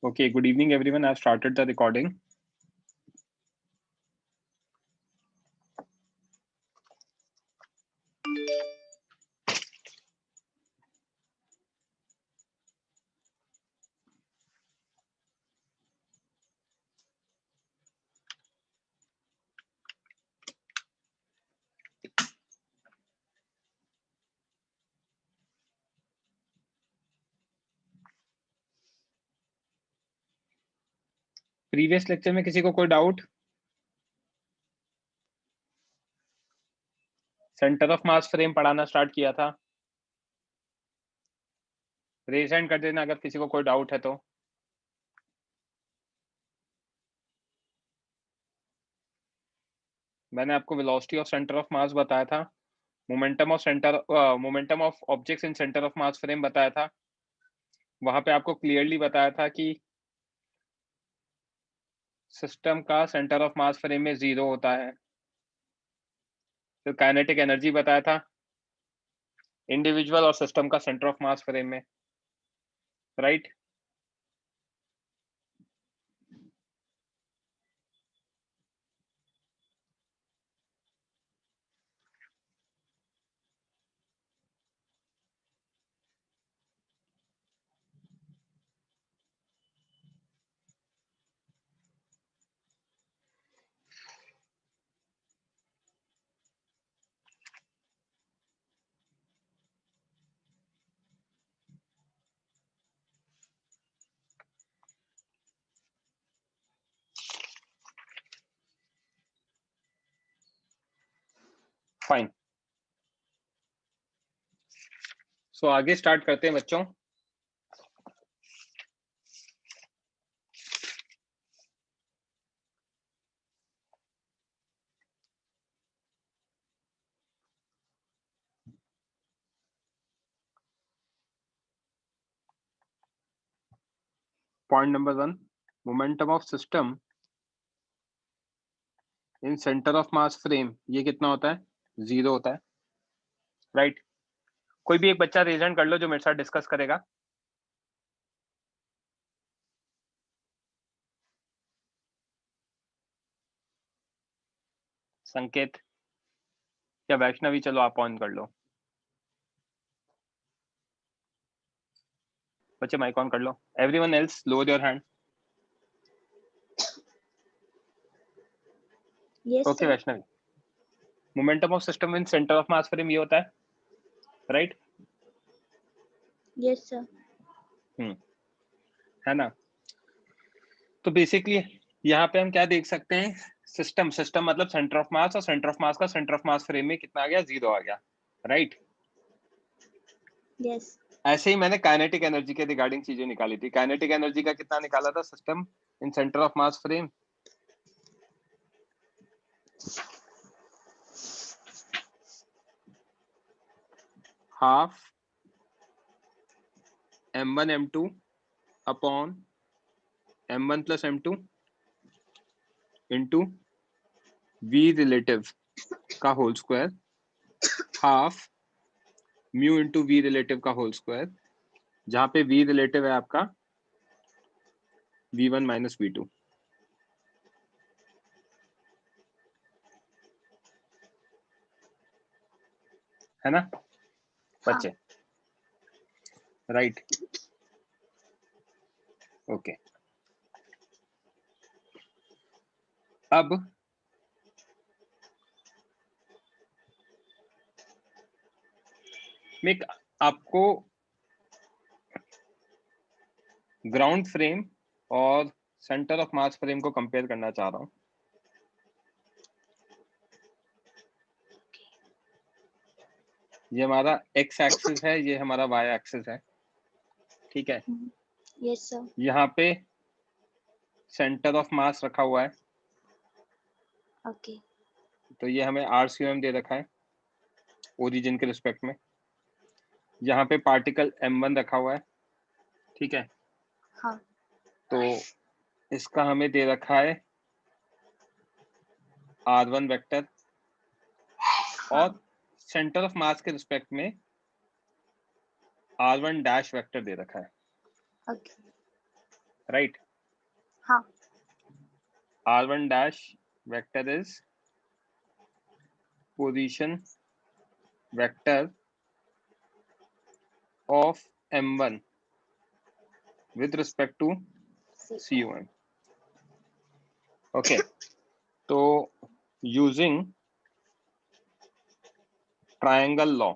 Okay, good evening everyone. I've started the recording. Previous lecture में किसी को कोई doubt? Centre of mass frame पढ़ाना स्टार्ट किया था। रेज हैंड कर देना अगर किसी को कोई डाउट है तो। मैंने आपको वेलोसिटी ऑफ सेंटर ऑफ मास बताया था, momentum of objects in centre of mass frame बताया था। वहां पे आपको क्लियरली बताया था कि सिस्टम का सेंटर ऑफ मास फ्रेम में 0 होता है। फिर काइनेटिक एनर्जी बताया था इंडिविजुअल और सिस्टम का सेंटर ऑफ मास फ्रेम में, राइट? फाइन। सो आगे स्टार्ट करते हैं बच्चों। Point number 1, momentum of system in centre of mass frame, ये कितना होता है? 0 होता है, राइट? कोई भी एक बच्चा रेज हैंड कर लो जो मेरे साथ डिस्कस करेगा। संकेत या वैष्णवी, चलो आप ऑन कर लो। बच्चे माइक ऑन कर लो। Everyone else lower your hand. Yes, okay sir. Vaishnavi, momentum of system in centre of mass frame ये होता है, राइट? Yes, sir. है ना? तो बेसिकली यहाँ पे हम क्या देख सकते हैं, सिस्टम मतलब सेंटर ऑफ मास, और सेंटर ऑफ मास का सेंटर ऑफ मास फ्रेम में कितना आ गया? 0 आ गया, राइट? Yes. ऐसे ही मैंने काइनेटिक एनर्जी के रिगार्डिंग चीजें निकाली थी। काइनेटिक एनर्जी का कितना निकाला था? System in centre of mass frame half m1 m2 upon m1 plus m2 into v relative का whole square, half mu into v relative का होल स्क्वायर, जहां पे v रिलेटिव है आपका v1 माइनस v2, है ना बच्चे? Right, okay. अब मैं आपको ग्राउंड फ्रेम और सेंटर ऑफ मास फ्रेम को कंपेयर करना चाह रहा हूं। ये हमारा एक्स एक्सिस है, ये हमारा वाई एक्सिस है, ठीक है? Yes, sir. यहाँ पे सेंटर ऑफ मास रखा हुआ है, Okay. तो ये हमें RCM दे रखा है ओरिजिन के रिस्पेक्ट में। यहाँ पे पार्टिकल m1 रखा हुआ है, ठीक है? हाँ. तो इसका हमें दे रखा है R1 वेक्टर, और सेंटर ऑफ मास के रिस्पेक्ट में R1 डैश वेक्टर दे रखा है। Okay. right? हाँ. R1 dash vector is position vector of M1 with respect to COM. Okay, तो using ट्रायंगल लॉ,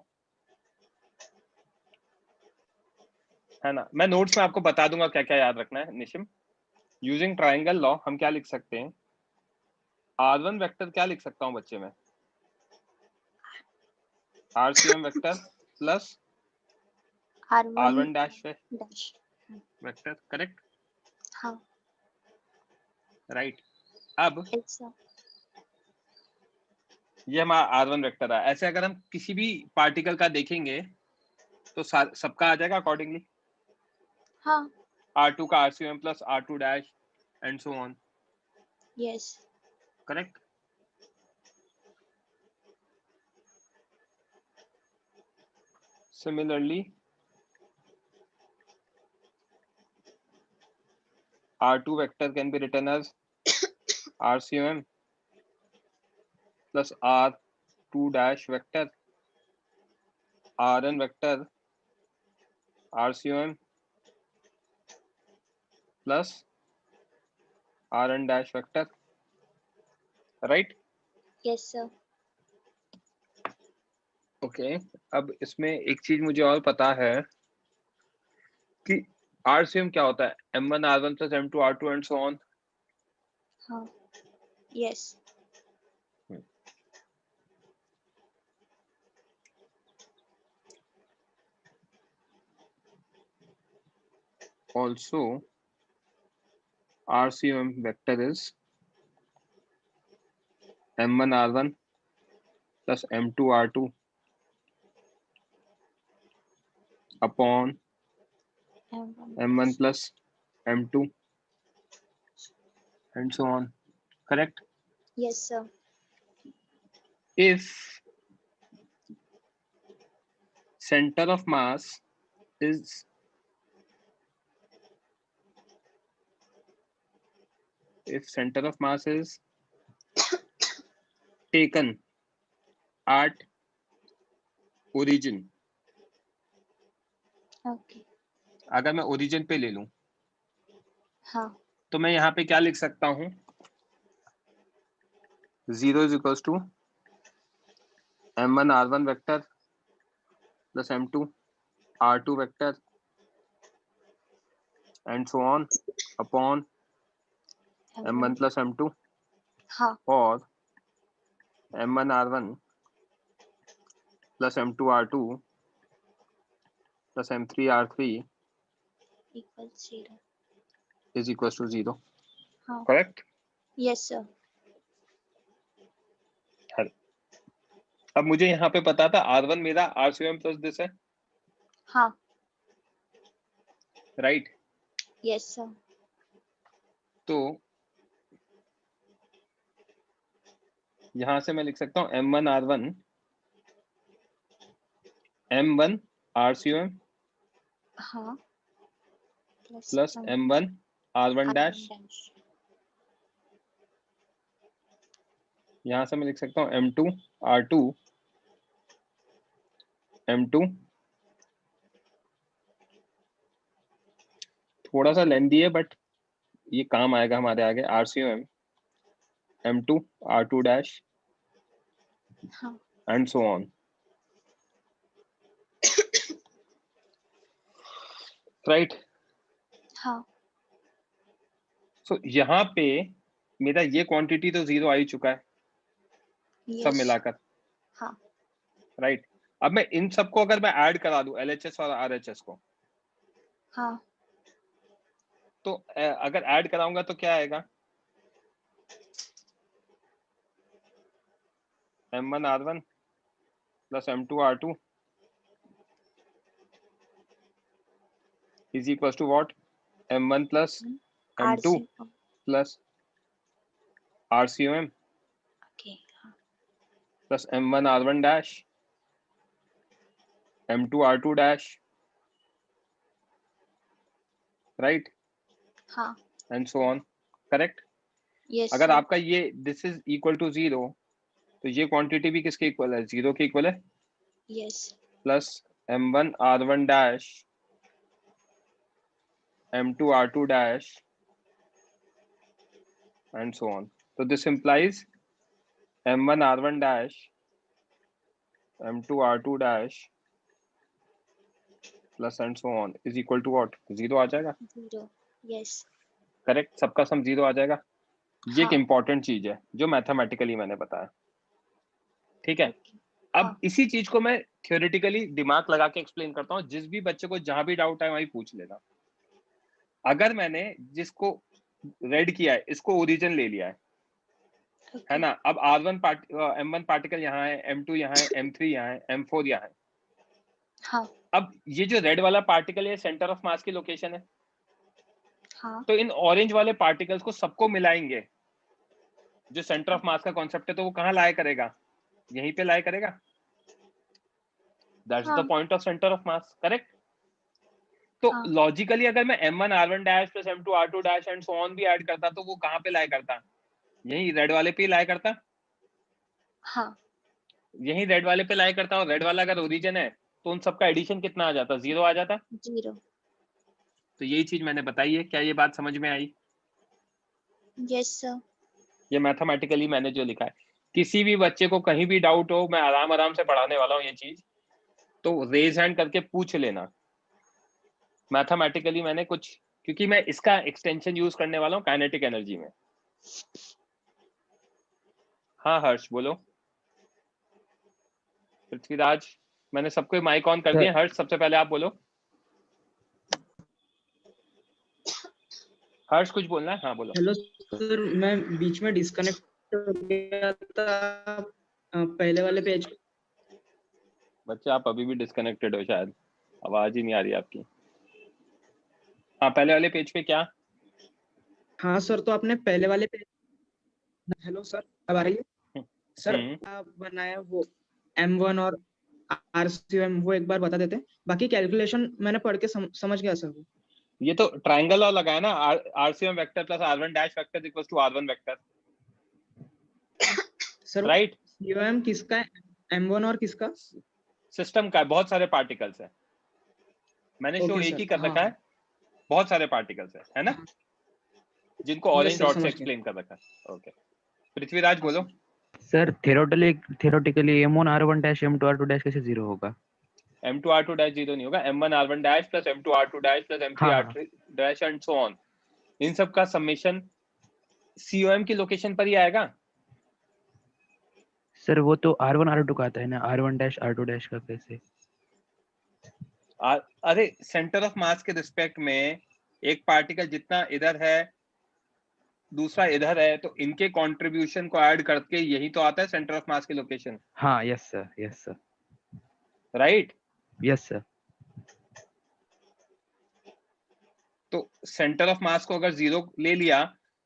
है ना, मैं नोट्स में आपको बता दूंगा क्या क्या याद रखना है निशिम। यूजिंग ट्रायंगल लॉ हम क्या लिख सकते हैं, R1 वेक्टर क्या लिख सकता हूं बच्चे में, RCM vector plus R1 dash vector, correct? हाँ. राइट। अब Yes, sir. ये हमारा R1 वेक्टर है। ऐसे अगर हम किसी भी पार्टिकल का देखेंगे तो सबका आ जाएगा अकॉर्डिंगली। हाँ. R2 का RCM plus R2 dash and so on, Yes. Correct? Similarly, R2 vector can be written as RCM plus R2 dash vector, Rn vector RCM plus Rn dash vector, right? Yes, sir. Okay, अब इसमें एक चीज मुझे और पता है कि RCM क्या होता है, M1 R1 plus M2 R2 and so on. हाँ. Yes. Also, RCM vector is M1 R1 plus M2 R2 upon M1 plus M2 and so on, correct? Yes, sir. If center of mass is taken at origin, Okay. अगर मैं origin पे ले लूं हाँ. तो मैं यहाँ पे क्या लिख सकता हूँ, 0 is equals to M1 R1 vector plus M2 R2 vector and so on upon M1 plus M2 हाँ. और M1 R1 plus M2 R2 plus M3 R3 Equals 0. is equals to 0, हाँ. correct? Yes, sir. अब मुझे यहाँ पे पता था R1 मेरा RCM प्लस दिस है, हाँ. राइट? Yes, sir. तो यहाँ से मैं लिख सकता हूँ M1 R1 M1 RCM हाँ. प्लस M1 R1 डैश, यहाँ से मैं लिख सकता हूँ M2 R2 M2, थोड़ा सा लेंथी है बट ये काम आएगा हमारे आगे, RCM M2 R2 dash and so on, right? हाँ. सो यहाँ पे मेरा ये क्वांटिटी तो 0 आ ही चुका है, Yes. सब मिलाकर, हाँ. राइट? अब मैं इन सबको अगर मैं ऐड करा दूं LHS और RHS को, हाँ. तो अगर ऐड कराऊंगा तो क्या आएगा, M1 R1 plus M2 R2 is equals to what, M1 plus M2 plus RCOM Okay. हाँ. plus M1 R1 dash M2 R2 dash, right? हाँ, and so on, correct? yes अगर sir, आपका ये दिस इज इक्वल टू 0, तो ये quantity भी किसके equal है? 0 के इक्वल है, yes, plus m1 r1 dash m2 r2 dash and so on. तो this implies m1 r1 dash m2 r2 डैश plus and so on is equal to what? 0 आ जाएगा, 0, yes, करेक्ट? सबका सम 0 आ जाएगा. ये एक हाँ, इंपॉर्टेंट चीज है जो मैथमेटिकली मैंने बताया, ठीक है? okay, अब हाँ, इसी चीज को मैं थ्योरेटिकली दिमाग लगा के एक्सप्लेन करता हूँ. जिस भी बच्चे को जहां भी डाउट है वहीं पूछ लेना. अगर मैंने जिसको रेड किया है इसको ओरिजिन ले लिया है okay, ना? अब m1 पार्टिकल यहाँ है, m2 यहाँ है, m3 यहाँ है, m4 यहाँ है. हाँ, अब ये जो रेड वाला पार्टिकल है सेंटर ऑफ मास की लोकेशन है. हाँ, तो इन ऑरेंज वाले पार्टिकल्स को सबको मिलाएंगे. जो सेंटर ऑफ मास का कॉन्सेप्ट है, तो वो कहाँ लाया करेगा? यहीं पे लाया करेगा. दैट्स द हाँ, point of centre of mass, correct? तो हाँ, लॉजिकली अगर मैं m1 r1 dash plus m2 r2 dash and so on भी ऐड करता, तो वो कहाँ पे लाया करता? यही रेड वाले पे लाया करता. हाँ, यही रेड वाले पे लाया करता. और रेड वाला अगर ओरिजिन है तो उन सबका एडिशन कितना आ जाता? 0 आ जाता. 0, तो यही चीज मैंने बताई है. क्या ये बात समझ में आई? yes sir, ये मैथमेटिकली मैंने जो लिखा है. किसी भी बच्चे को कहीं भी डाउट हो, मैं आराम आराम से पढ़ाने वाला हूँ ये चीज, तो रेज हैंड करके पूछ लेना. मैथमेटिकली मैंने कुछ, क्योंकि मैं इसका एक्सटेंशन यूज करने वाला हूँ काइनेटिक एनर्जी में. हाँ हर्ष बोलो. पृथ्वीराज, मैंने सबको माइक ऑन कर दिया. हर्ष सबसे पहले आप बोलो. हर्ष कुछ बोलना है? हाँ बोलो. हेलो सर, मैं बीच में डिस्कनेक्ट हो गया था पहले वाले पेज पे. बच्चे आप अभी भी डिस्कनेक्टेड हो शायद, आवाज ही नहीं आ रही आपकी. हाँ पहले वाले पेज पे क्या? हाँ सर, तो आपने पहले वाले पेज. हेलो सर, अब आ रही है सर? आप बनाया वो M1 और RCM, वो एक बार बता देते. बाकी कैलकुलेशन मैंने पढ़ के समझ गया सर. ये तो ट्राइंगल और लगाया ना, RCM vector plus r1 dash vector equals to r1 vector, sir right? COM किसका है? M1 और किसका? सिस्टम का. बहुत सारे पार्टिकल्स है. मैंने शो ओके एक सर, ही कर हाँ रखा है. बहुत सारे पार्टिकल्स है ना, जिनको यस ऑरेंज सर, डॉट से समझ गया. एक्सप्लेन कर रखा है. ओके पृथ्वीराज हाँ बोलो. Sir. Sir theoretically M1 R1 dash M2 R2 dash कैसे 0 होगा? m2 r2 डैश 0 नहीं होगा. m1 r1 dash plus m2 r2 डैश प्लस m3 हाँ r3 dash and so on, इन सब का समेशन COM की लोकेशन पर ही आएगा. सर वो तो R1 R2 का आता है ना, R1 डैश R2 डैश का कैसे? अरे सेंटर ऑफ मास के रिस्पेक्ट में एक पार्टिकल जितना इधर है दूसरा इधर है, तो इनके कंट्रीब्यूशन को ऐड करके यही तो आता है सेंटर ऑफ मास की लोकेशन. हाँ yes sir, yes sir, right? Yes sir. तो सेंटर ऑफ मास को अगर 0 ले लिया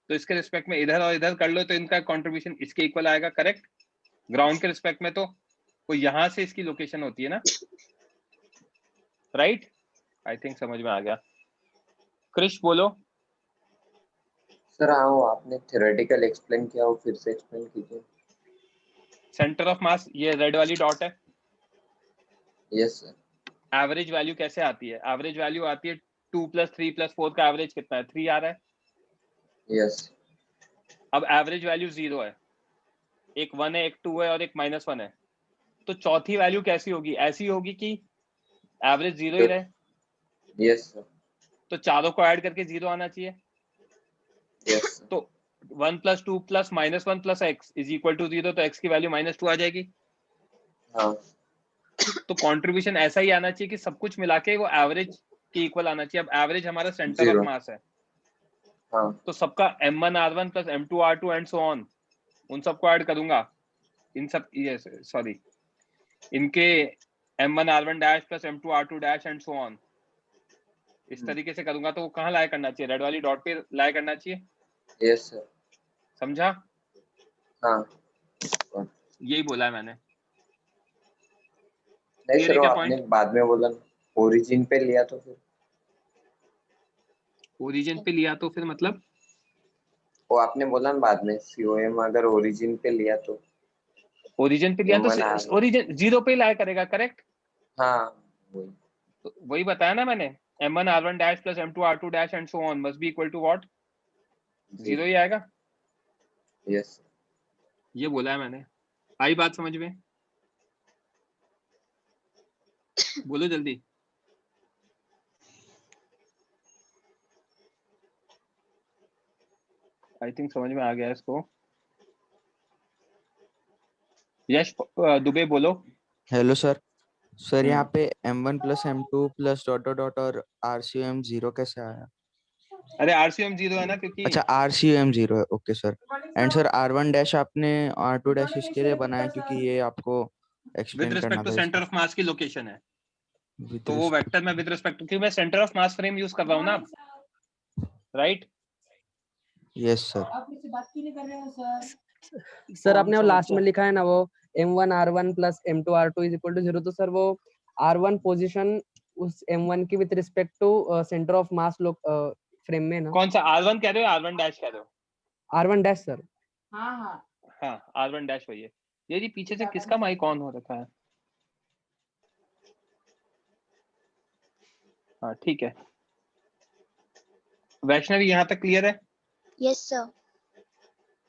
तो इसके रिस्पेक्ट में इधर और इधर कर लो तो इनका कंट्रीब्यूशन इसके इक्वल आएगा, करेक्ट? ग्राउंड के रिस्पेक्ट में तो यहां से इसकी लोकेशन होती है ना, राइट? आई थिंक समझ में आ गया. क्रिश बोलो. सर हाँ, वो आपने थ्योरेटिकल एक्सप्लेन किया, वो फिर से एक्सप्लेन कीजिए. सेंटर ऑफ मास ये रेड वाली डॉट है. Yes sir. एवरेज वैल्यू कैसे आती है? एवरेज वैल्यू आती है 2 + 3 + 4 का एवरेज कितना है? 3 आ रहा है. यस. अब एवरेज वैल्यू 0 है, एक 1 है, एक 2 है और एक -1 है. तो चौथी वैल्यू कैसी होगी? ऐसी होगी कि एवरेज 0 ही रहे. Yes sir. तो चारों को ऐड करके 0 आना चाहिए. यस. तो 1 + 2 + -1 + x इज इक्वल टू 0. तो x की वैल्यू -2 आ जाएगी. हाँ. तो कंट्रीब्यूशन ऐसा ही आना चाहिए कि सब कुछ मिला के वो एवरेज के इक्वल आना चाहिए. अब एवरेज हमारा सेंटर ऑफ 0. मास है, हाँ. तो सबका m1 r1 + m2 r2 and so on, उन सबको ऐड करूंगा. इन सब ये सॉरी इनके m1 r1 dash + m2 r2 dash and so on, इस तरीके से करूंगा. तो वो कहाँ लाया करना चाहिए? रेड वाली डॉट पे लाया करना चाहिए. Yes sir. समझा? हाँ. यही बोला है मैंने. नहीं क्लियर सर, है वो क्या आपने पॉइंट? बाद में बोला ओरिजिन पे लिया तो फिर. ओरिजिन पे लिया तो फिर मतलब वो आपने बोला ना बाद में, COM अगर ओरिजिन पे लिया तो ओरिजिन पे लिया तो M1 ओरिजिन 0 पे लाया करेगा, करेक्ट? हाँ वही। तो वही बताया ना मैंने, M1 R1 dash plus M2 R2 dash and so on must be equal to what, 0 ही आएगा। यस ये बोला है मैंने। आई बात समझ में? बोलो जल्दी। आई थिंक समझ में आ गया इसको। यश दुबे बोलो। Hello sir. सर हम्म। यहाँ पे M1 plus M2 plus dot dot dot और RCM 0 कैसे आया? अरे RCM 0 है ना, क्योंकि अच्छा RCM 0 है, okay sir. And sir R1 dash आपने R2 डैश इसके लिए बनाया क्योंकि ये आपको विद एक्सप्लेन करना रिस्पेक्ट टू था सेंटर इसमें ऑफ मास की लोकेशन है, विद तो वो रिस्पेक्ट। वेक्टर में विद रिस्पेक्ट टू, क्योंकि मैं centre of mass frame use कर रहा हूँ ना, राइट? Yes sir. सर कौन आपने वो सा लास्ट बच्चा? में लिखा है ना वो M1 R1 plus M2 R2 is equal to 0, तो सर वो R1 पोजीशन उस M1 की with respect to centre of mass लोग फ्रेम में ना। कौन सा R1 कह रहे हो, R1 डैश कह रहे हो? R1 dash sir. हाँ R1 डैश वही है। ये जी पीछे से किसका माइक ऑन हो रखा है? हाँ ठीक है। वैष्णवी यहाँ तक क्लियर है? Yes sir.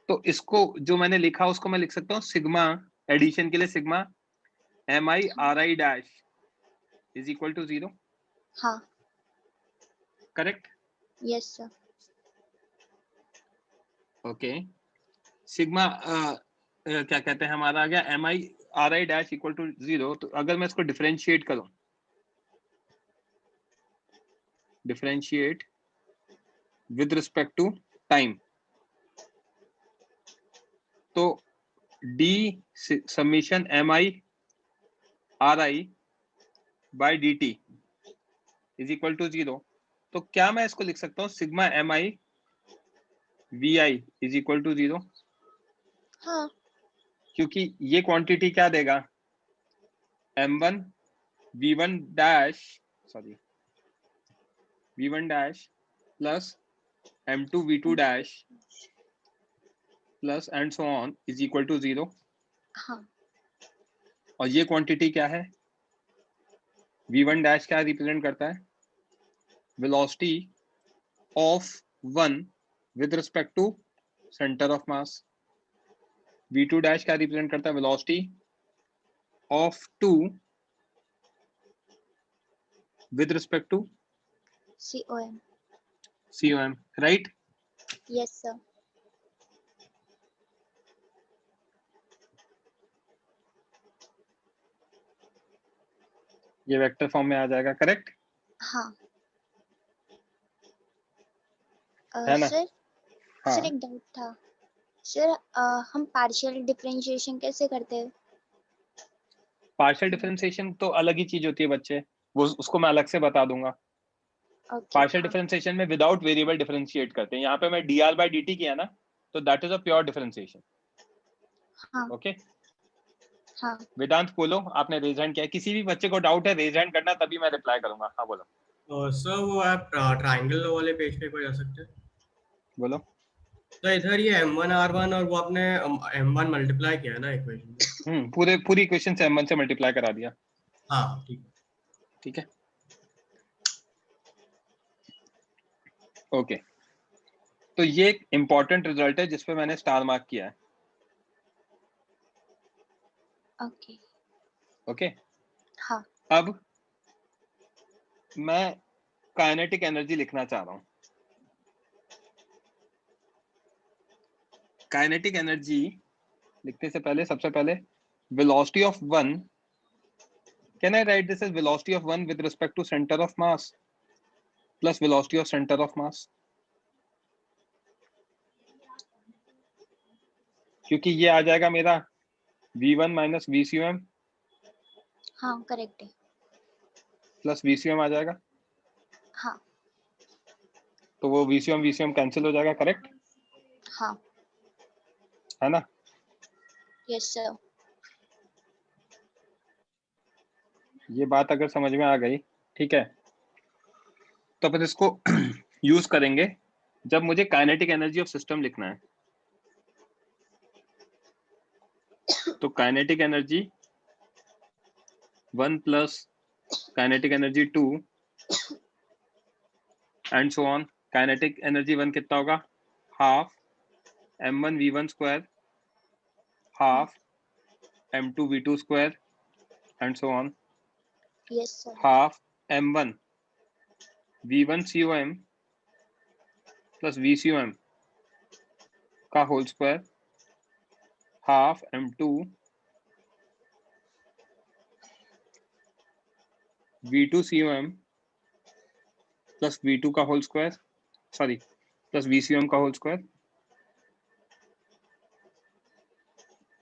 तो इसको जो मैंने लिखा उसको मैं लिख सकता हूँ सिग्मा, एडिशन के लिए sigma MI RI dash is equal to 0, हाँ। Correct? Yes sir. Okay. Sigma क्या कहते हैं, हमारा आ गया MI RI dash equal to 0। तो अगर मैं इसको डिफरेंशिएट करूं, differentiate with respect to time, तो D summation MI RI by DT is equal to 0। तो क्या मैं इसको लिख सकता हूँ sigma MI VI is equal to 0? हाँ। क्योंकि ये क्वांटिटी क्या देगा, M1 V1 dash, sorry V1 dash plus M2 V2 dash plus and so on is equal to 0। हाँ। और ये क्वांटिटी क्या है, V1 डैश क्या रिप्रेजेंट करता है, velocity of one with respect to centre of mass. V2 dash क्या represent करता है, velocity of two with respect to COM। COM, right? Yes sir. ये वेक्टर फॉर्म में आ जाएगा, करेक्ट हाँ। है ना? सर हाँ सर एक डाउट था सर, हम पार्शियल डिफरेंशिएशन कैसे करते हैं? पार्शियल डिफरेंशिएशन तो अलग ही चीज होती है बच्चे, वो उसको मैं अलग से बता दूंगा। ओके। पार्शियल हाँ। डिफरेंशिएशन में विदाउट वेरिएबल डिफरेंशिएट करते हैं। यहाँ पे मैं dr by dt किया ना, तो that is a pure differentiation. हाँ। ओके। हाँ। वेदांत बोलो, आपने रेज हैंड किया है, किसी भी बच्चे को डाउट है रेज हैंड करना, तभी मैं रिप्लाई करूंगा। हाँ बोलो। सर वो आप ट्रायंगल वाले पेज पे जा सकते हैं? बोलो। तो इधर ये M1 R1 और वो आपने M1 मल्टीप्लाई किया है ना इक्वेशन में? पूरी इक्वेशन से M1 से मल्टीप्लाई करा दिया। हाँ ठीक है। ठीक है, ओके। तो ये एक इंपॉर्टेंट रिजल्ट है जिसपे मैंने स्टार मार्क किया है। ओके। ओके। हाँ। अब मैं काइनेटिक एनर्जी लिखना चाह रहा हूं। काइनेटिक एनर्जी लिखने से पहले सबसे पहले velocity of one, can I write this as velocity of one with respect to centre of mass plus velocity of centre of mass, क्योंकि ये आ जाएगा मेरा V1 माइनस VCM हाँ करेक्ट है। प्लस VCM आ जाएगा। हाँ। तो वो VCM कैंसिल हो जाएगा, करेक्ट हाँ। है ना? Yes sir. ये बात अगर समझ में आ गई, ठीक है, तो फिर इसको यूज करेंगे जब मुझे काइनेटिक एनर्जी ऑफ सिस्टम लिखना है। तो kinetic energy 1 plus kinetic energy 2 and so on. Kinetic energy 1 कितना होगा? Half m1 v1 square half m2 v2 square and so on Yes, sir. Half m1 v1 com plus vcom का whole square half m2 v2 com plus v2 का whole square, sorry plus vcom का whole square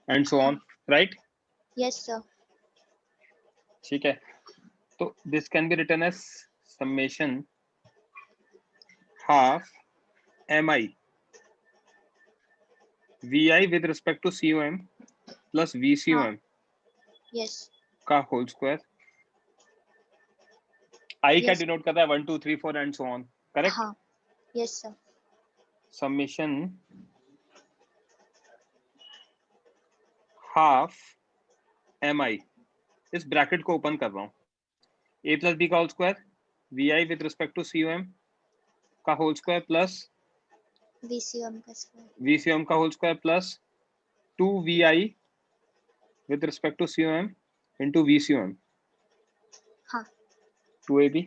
and so on, right? Yes, sir. ठीक है, तो this can be written as summation half mi vi with respect to com plus vcom Yes. का whole square. I क्या Yes. Denote करता है? 1 2 3 4 and so on, correct? हाँ. Yes, sir. Summation half mi, इस bracket को open कर रहा हूं, a प्लस बी का whole square vi with respect to com का होल स्क्वायर प्लस VCM का square. vcom का whole square plus 2vi with respect to com into vcom हाँ. 2ab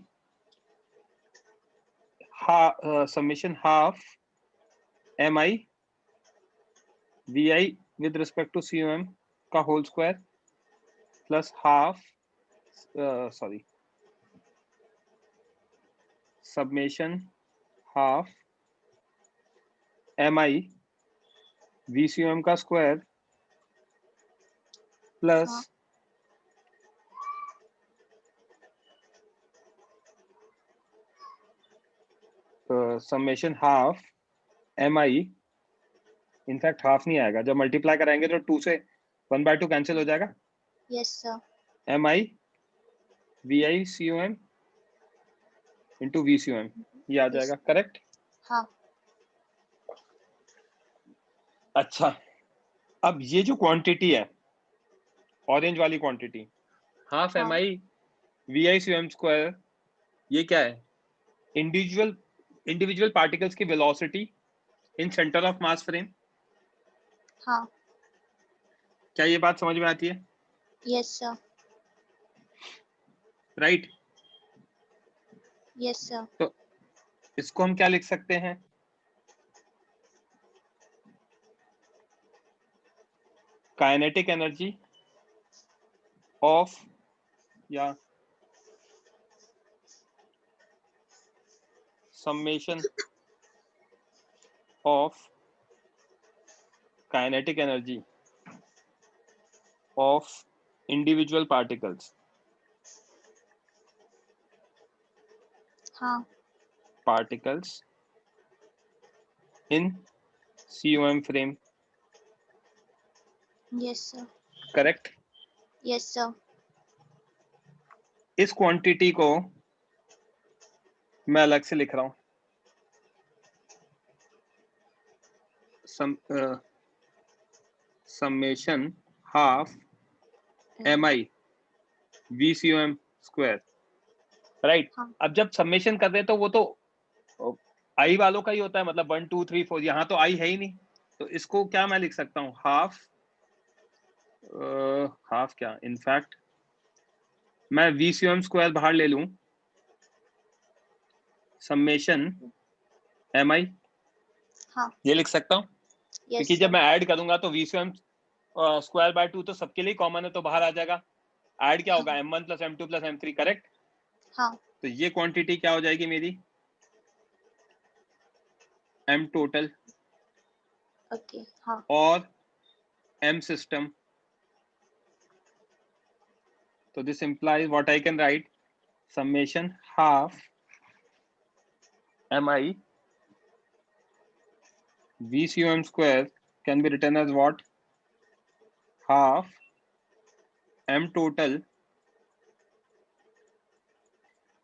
summation half mi vi with respect to com का whole square plus half sorry summation half mi vcom का square plus हाँ. Summation half mi, in fact half नहीं आएगा, जब multiply कराएंगे तो 2 से 1/2 कैंसिल हो जाएगा। Yes, sir. mi vi com into vcom ये आ जाएगा, करेक्ट? हाँ. अच्छा, अब ये जो क्वांटिटी है ऑरेंज वाली क्वांटिटी हाफ हाँ. mi vi com स्क्वायर, ये क्या है? इंडिविजुअल पार्टिकल्स की velocity in centre of mass frame. हाँ. क्या ये बात समझ में आती है? Yes, sir. Right? Yes, sir. तो इसको हम क्या लिख सकते हैं? काइनेटिक एनर्जी ऑफ या summation of kinetic energy of individual particles हाँ. in COM frame, Yes, sir. correct? Yes, sir. इस क्वांटिटी को मैं अलग से लिख रहा हूं, summation half mi vcom square, right? हाँ. अब जब समेशन कर रहे हैं तो वो तो आई वालों का ही होता है, मतलब 1 2 3 4, यहाँ तो आई है ही नहीं, तो इसको क्या मैं लिख सकता हूँ? हाफ क्या, इनफैक्ट मैं vcom स्क्वायर बाहर ले लूं, समेशन mi, हाँ. ये लिख सकता हूँ, Yes, क्योंकि sir. जब मैं ऐड करूंगा तो vcom स्क्वायर बाय 2 तो सबके लिए कॉमन है, तो बाहर आ जाएगा। ऐड क्या होगा? m1 plus m2 plus m3, correct? हाँ. तो ये क्वांटिटी क्या हो जाएगी मेरी? m total Okay. हाँ. और m system. So this implies what I can write, summation half mi vcom square can be written as what? Half m total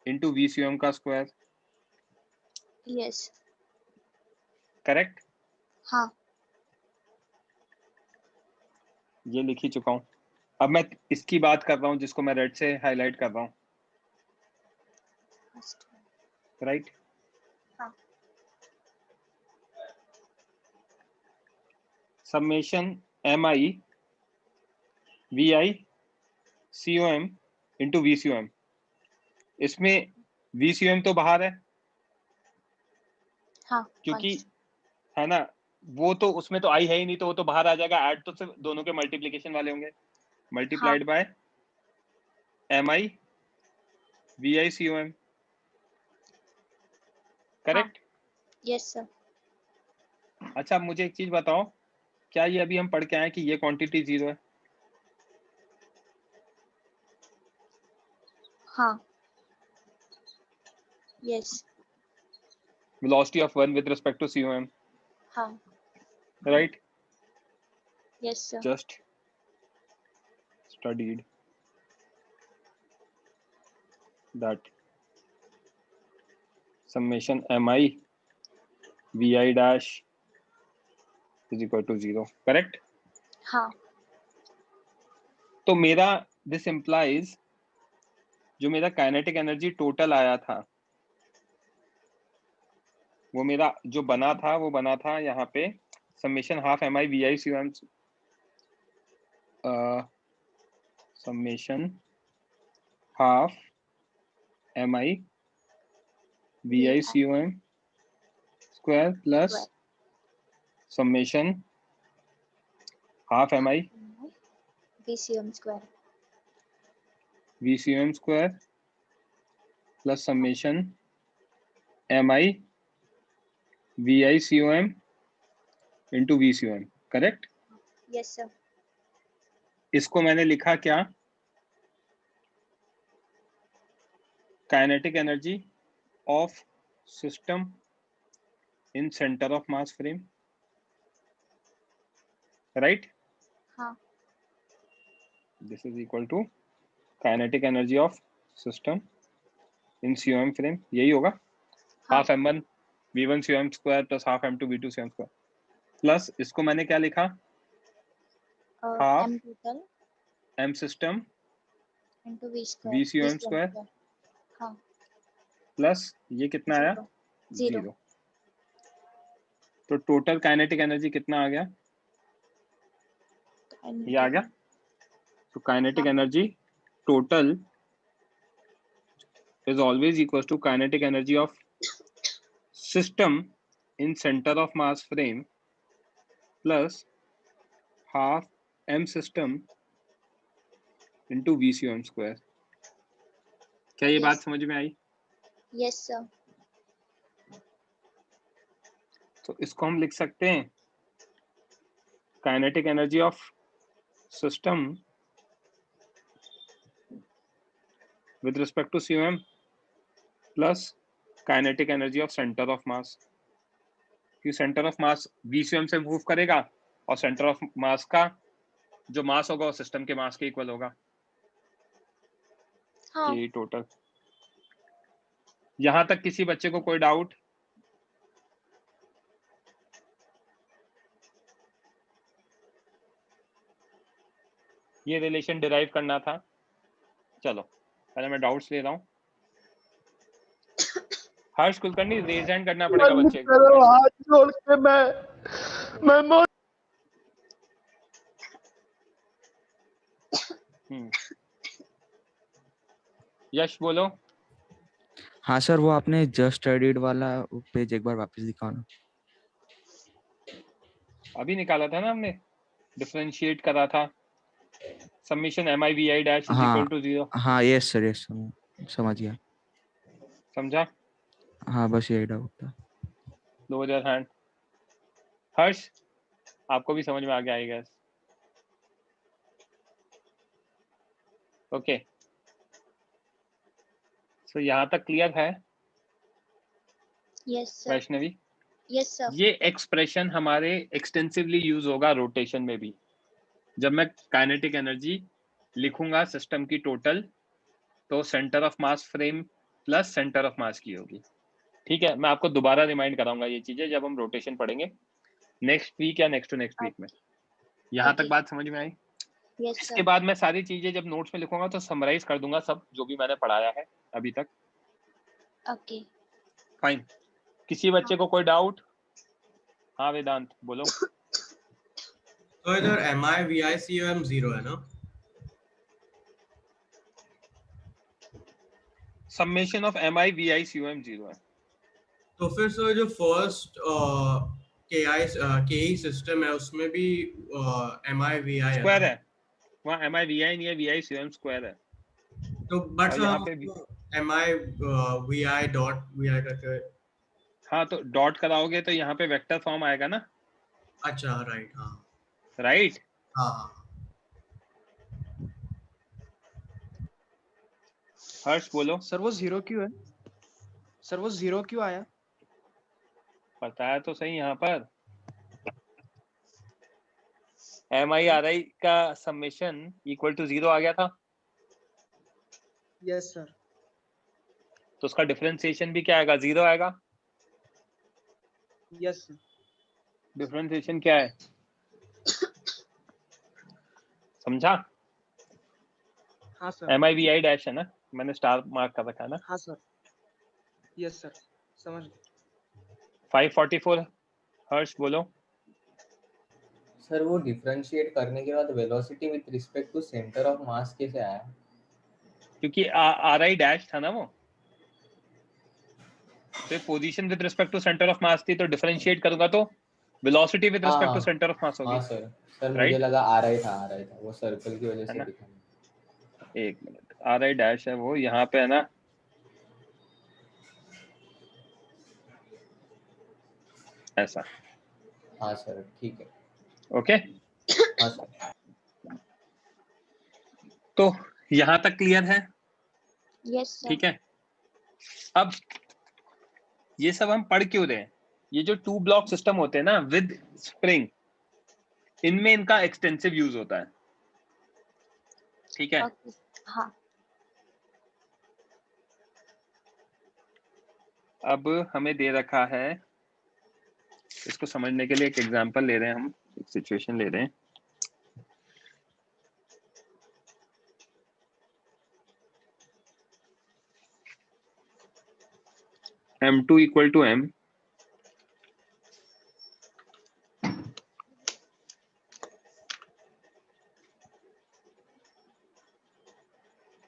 into vcom का स्क्वायर यस। करेक्ट? हाँ। ये लिख ही चुका हूँ। अब मैं इसकी बात कर रहा हूँ जिसको मैं रेड से हाईलाइट कर रहा हूँ, राइट? हाँ। Summation MI VI COM into VCOM। इसमें VCOM तो बाहर है हाँ। क्योंकि, है ना, वो तो उसमें तो आई है ही नहीं, तो वो तो बाहर आ जाएगा। ऐड तो सिर्फ दोनों के मल्टीप्लिकेशन वाले होंगे, multiplied by MI VI COM। Correct? Yes sir. अच्छा, अब मुझे एक चीज बताओ, क्या ये अभी हम पढ़ के आए कि ये क्वांटिटी 0 है? हाँ। Yes. Velocity of 1 with respect to COM, हाँ। Right? Yes sir. Just studied that summation MI VI dash is equal to 0, correct? हाँ। तो मेरा this implies जो मेरा काइनेटिक एनर्जी टोटल आया था, वो मेरा जो बना था यहाँ पे summation half MI VI COM, summation half MI VI COM square plus summation half MI VCOM square VCOM square plus summation MI VI COM into VCOM, correct? Yes sir. इसको मैंने लिखा क्या? Kinetic energy of system in centre of mass frame, right? हाँ। This is equal to kinetic energy of system in COM frame, यही होगा। Half M1 V1 COM square plus half M2 V2 COM square plus इसको मैंने क्या लिखा? Half M total M system into V square VCOM square हाँ। Plus ये कितना आया? 0। तो टोटल काइनेटिक एनर्जी कितना आ गया? ये आ गया। तो kinetic energy total is always equals to kinetic energy of system in center of mass frame plus half M system into VCOM square। क्या ये बात समझ में आई? Yes sir. तो इसको हम लिख सकते हैं kinetic energy of system with respect to COM plus kinetic energy of centre of mass, कि सेंटर ऑफ मास VCOM से मूव करेगा और सेंटर ऑफ मास का जो मास होगा वो सिस्टम के मास के इक्वल होगा। हाँ। ये टोटल। यहां तक किसी बच्चे को कोई डाउट? ये रिलेशन डिराइव करना था। चलो पहले मैं डाउट्स ले रहा हूँ। हर्ष कुलकर्णी, रेज हैंड करना पड़ेगा बच्चे को। हाथ जोड़ के मैं यश बोलो। हाँ सर, वो आपने जस्ट स्टडीड वाला पेज एक बार वापस दिखाओ ना। अभी निकाला था ना हमने, डिफरेंशिएट करा था summation MI VI dash is equal to 0। हाँ यस सर, यस समझ गया। समझा? हाँ बस यही डाउट था। Lower your hand. हर्ष, आपको भी समझ में आ गया आई गेस? ओके, सो यहाँ तक क्लियर है? Yes sir. Vaishnavi, yes sir. ये एक्सप्रेशन हमारे एक्सटेंसिवली यूज होगा रोटेशन में भी। जब मैं काइनेटिक एनर्जी लिखूंगा सिस्टम की टोटल, तो centre of mass frame plus centre of मास की होगी। ठीक है, मैं आपको दोबारा रिमाइंड कराऊंगा ये चीजें जब हम रोटेशन पढ़ेंगे नेक्स्ट वीक या नेक्स्ट टू नेक्स्ट वीक में। यहाँ तक बात समझ में आई? यस इसके सर। बाद मैं सारी चीजें जब नोट्स में लिखूंगा तो समराइज कर दूंगा सब जो भी मैंने पढ़ाया है अभी तक। Okay fine. किसी बच्चे को कोई डाउट? हाँ वेदांत बोलो। तो इधर MI VI COM 0 है ना? Summation of MI VI COM 0 है। तो फिर सर जो फर्स्ट KI सिस्टम है उसमें भी MI VI है स्क्वायर ना? है, वहाँ MI VI नहीं है, VI COM स्क्वायर है। तो बट और सर यहाँ हम पे MI VI डॉट VI करके। हाँ तो डॉट कराओगे तो यहाँ पे वेक्टर फॉर्म आएगा ना। अच्छा राइट, हाँ राइट। हाँ। हर्ष बोलो। सर वो 0 क्यों है? सर वो 0 क्यों आया? बताया तो सही यहाँ पर। MI RI का समेशन इक्वल टू 0 आ गया था, यस सर। तो उसका डिफरेंशिएशन भी क्या आएगा? 0 आएगा। Yes sir. डिफरेंशिएशन क्या है समझा? हाँ सर। MI VI डैश है ना, मैंने स्टार मार्क कर रखा है ना। हाँ सर। यस सर समझ गए। 544 हर्ष बोलो। सर वो डिफरेंशिएट करने के बाद velocity with respect to centre of mass कैसे आया? क्योंकि RI डैश था ना वो, तो position with respect to centre of mass थी, तो डिफरेंशिएट करूंगा तो velocity with respect to centre of mass होगी। हाँ सर, सर Right? मुझे लगा RI था वो सर्कल की वजह है से ना? दिखा। एक मिनट, RI डैश है वो यहाँ पे है ना, ऐसा। हाँ सर ठीक है। ओके हाँ सर। तो यहाँ तक क्लियर है? Yes sir. ठीक है। अब ये सब हम पढ़ क्यों रहे हैं? ये जो 2 ब्लॉक सिस्टम होते हैं ना विद स्प्रिंग, इनमें इनका एक्सटेंसिव यूज होता है। ठीक है। हाँ अब हमें दे रखा है, इसको समझने के लिए एक एग्जांपल ले रहे हैं हम, एक सिचुएशन ले रहे हैं। M2 equal to M,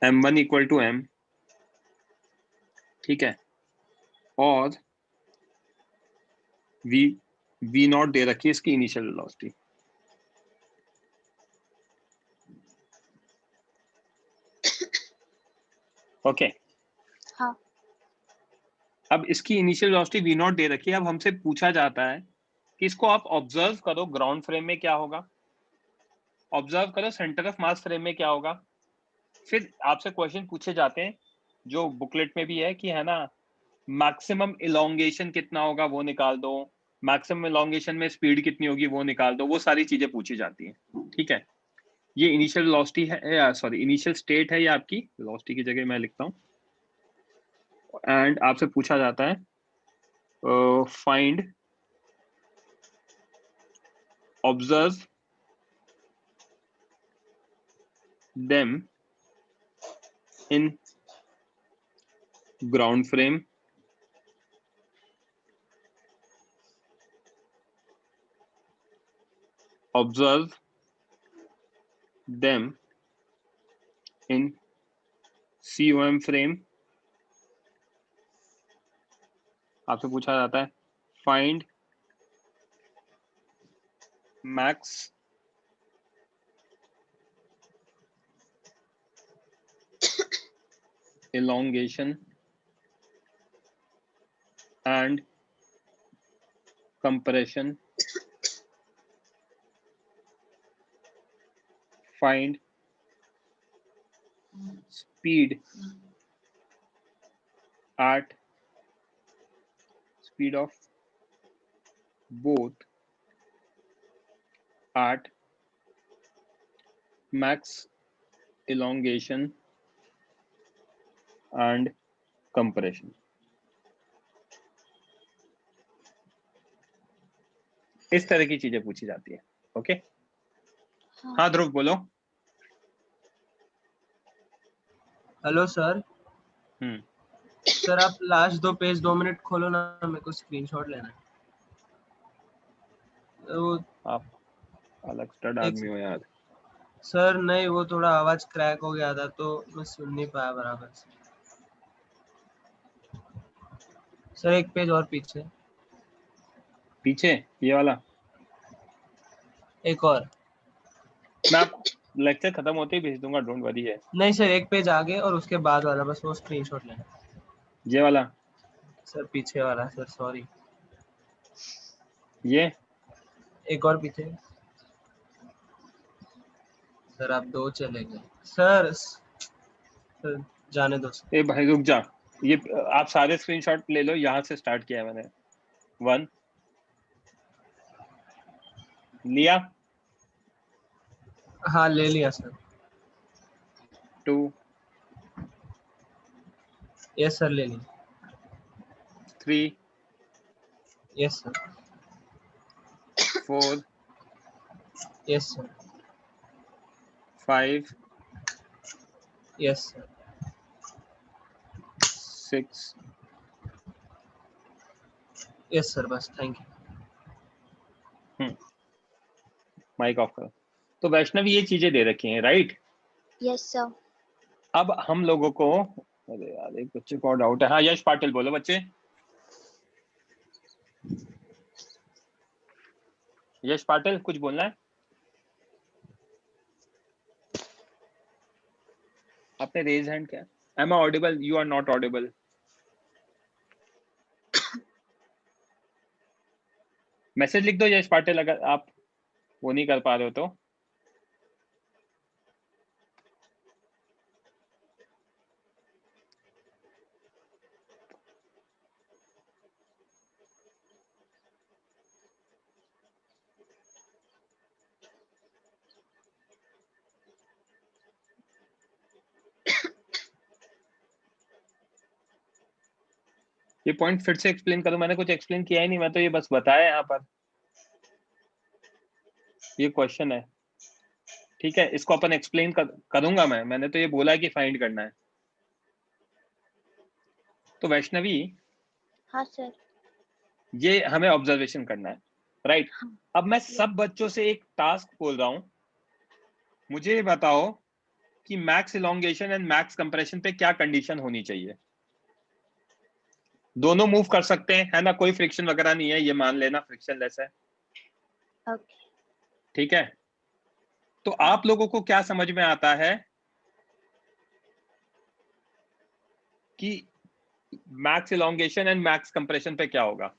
M1 equal to M, ठीक है, और V नॉट दे रखी है इसकी इनिशियल वेलोसिटी। ओके। हाँ अब इसकी initial velocity V not they रखी है। अब हमसे पूछा जाता है कि इसको आप ऑब्जर्व करो ग्राउंड फ्रेम में क्या होगा, ऑब्जर्व करो सेंटर ऑफ मास फ्रेम में क्या होगा। फिर आपसे क्वेश्चन पूछे जाते हैं जो बुकलेट में भी है कि है ना, मैक्सिमम इलोंगेशन कितना होगा वो निकाल दो, मैक्सिमम इलोंगेशन में स्पीड कितनी होगी वो निकाल दो, वो सारी चीजें पूछी जाती हैं। ठीक है, ये इनिशियल वेलोसिटी है, सॉरी इनिशियल स्टेट है, ये आपकी वेलोसिटी की जगह मैं लिखता हूँ। एंड आपसे पूछा जाता है find observe them in ground frame observe them in COM frame। आपसे पूछा जाता है find max elongation and compression, find speed at speed of both at max elongation and compression। इस तरह की चीजें पूछी जाती है। ओके हाँ हाँ ध्रुव बोलो। Hello sir. हम्म सर आप लास्ट 2 पेज 2 मिनट खोलो ना, मेरे को स्क्रीनशॉट लेना है। वो आप अलग स्टड एक आदमी हो यार। सर नहीं, वो थोड़ा आवाज क्रैक हो गया था तो मैं सुन नहीं पाया बराबर से। सर एक पेज और पीछे, पीछे ये वाला। एक और। मैं आप लेक्चर खत्म होते ही भेज दूंगा, डोंट वरी है। नहीं सर, एक पेज आगे और उसके बाद वाला, बस वो स्क्रीनशॉट लेना। ये वाला। सर पीछे वाला सर, सॉरी। ये एक और पीछे। सर आप 2 चले गए सर। सर जाने दो सर। ए भाई रुक जा, ये आप सारे स्क्रीनशॉट ले लो, यहाँ से स्टार्ट किया है मैंने। 1 लिया, हाँ ले लिया सर। 2 यस सर, ले लिया। 3 yes sir. 4 yes sir. 5 yes sir. 6 yes sir, बस थैंक यू। माइक ऑफ करो। तो वैष्णवी ये चीजें दे रखी हैं, राइट? Yes sir. अब हम लोगों को, अरे यार एक बच्चे को डाउट है। हाँ यश पाटिल बोलो बच्चे। यश पाटिल कुछ बोलना है? आपने रेज हैंड किया। Am I audible? You are not audible. Message लिख दो यश पाटिल अगर आप वो नहीं कर पा रहे हो तो। ये पॉइंट फिर से एक्सप्लेन करूं? मैंने कुछ एक्सप्लेन किया ही नहीं, मैं तो ये बस बताया यहाँ पर। ये क्वेश्चन है, ठीक है, इसको अपन एक्सप्लेन करूंगा मैंने तो ये बोला है कि फाइंड करना है। तो वैष्णवी, हाँ सर। ये हमें ऑब्जर्वेशन करना है, राइट? हाँ। अब मैं सब बच्चों से एक टास्क बोल रहा हूं, मुझे ये बताओ कि max elongation and max compression पे क्या कंडीशन होनी चाहिए। दोनों मूव कर सकते हैं, है ना? कोई फ्रिक्शन वगैरह नहीं है, ये मान लेना फ्रिक्शनलेस है। ओके। ठीक है, तो आप लोगों को क्या समझ में आता है कि max elongation and max compression पे क्या होगा?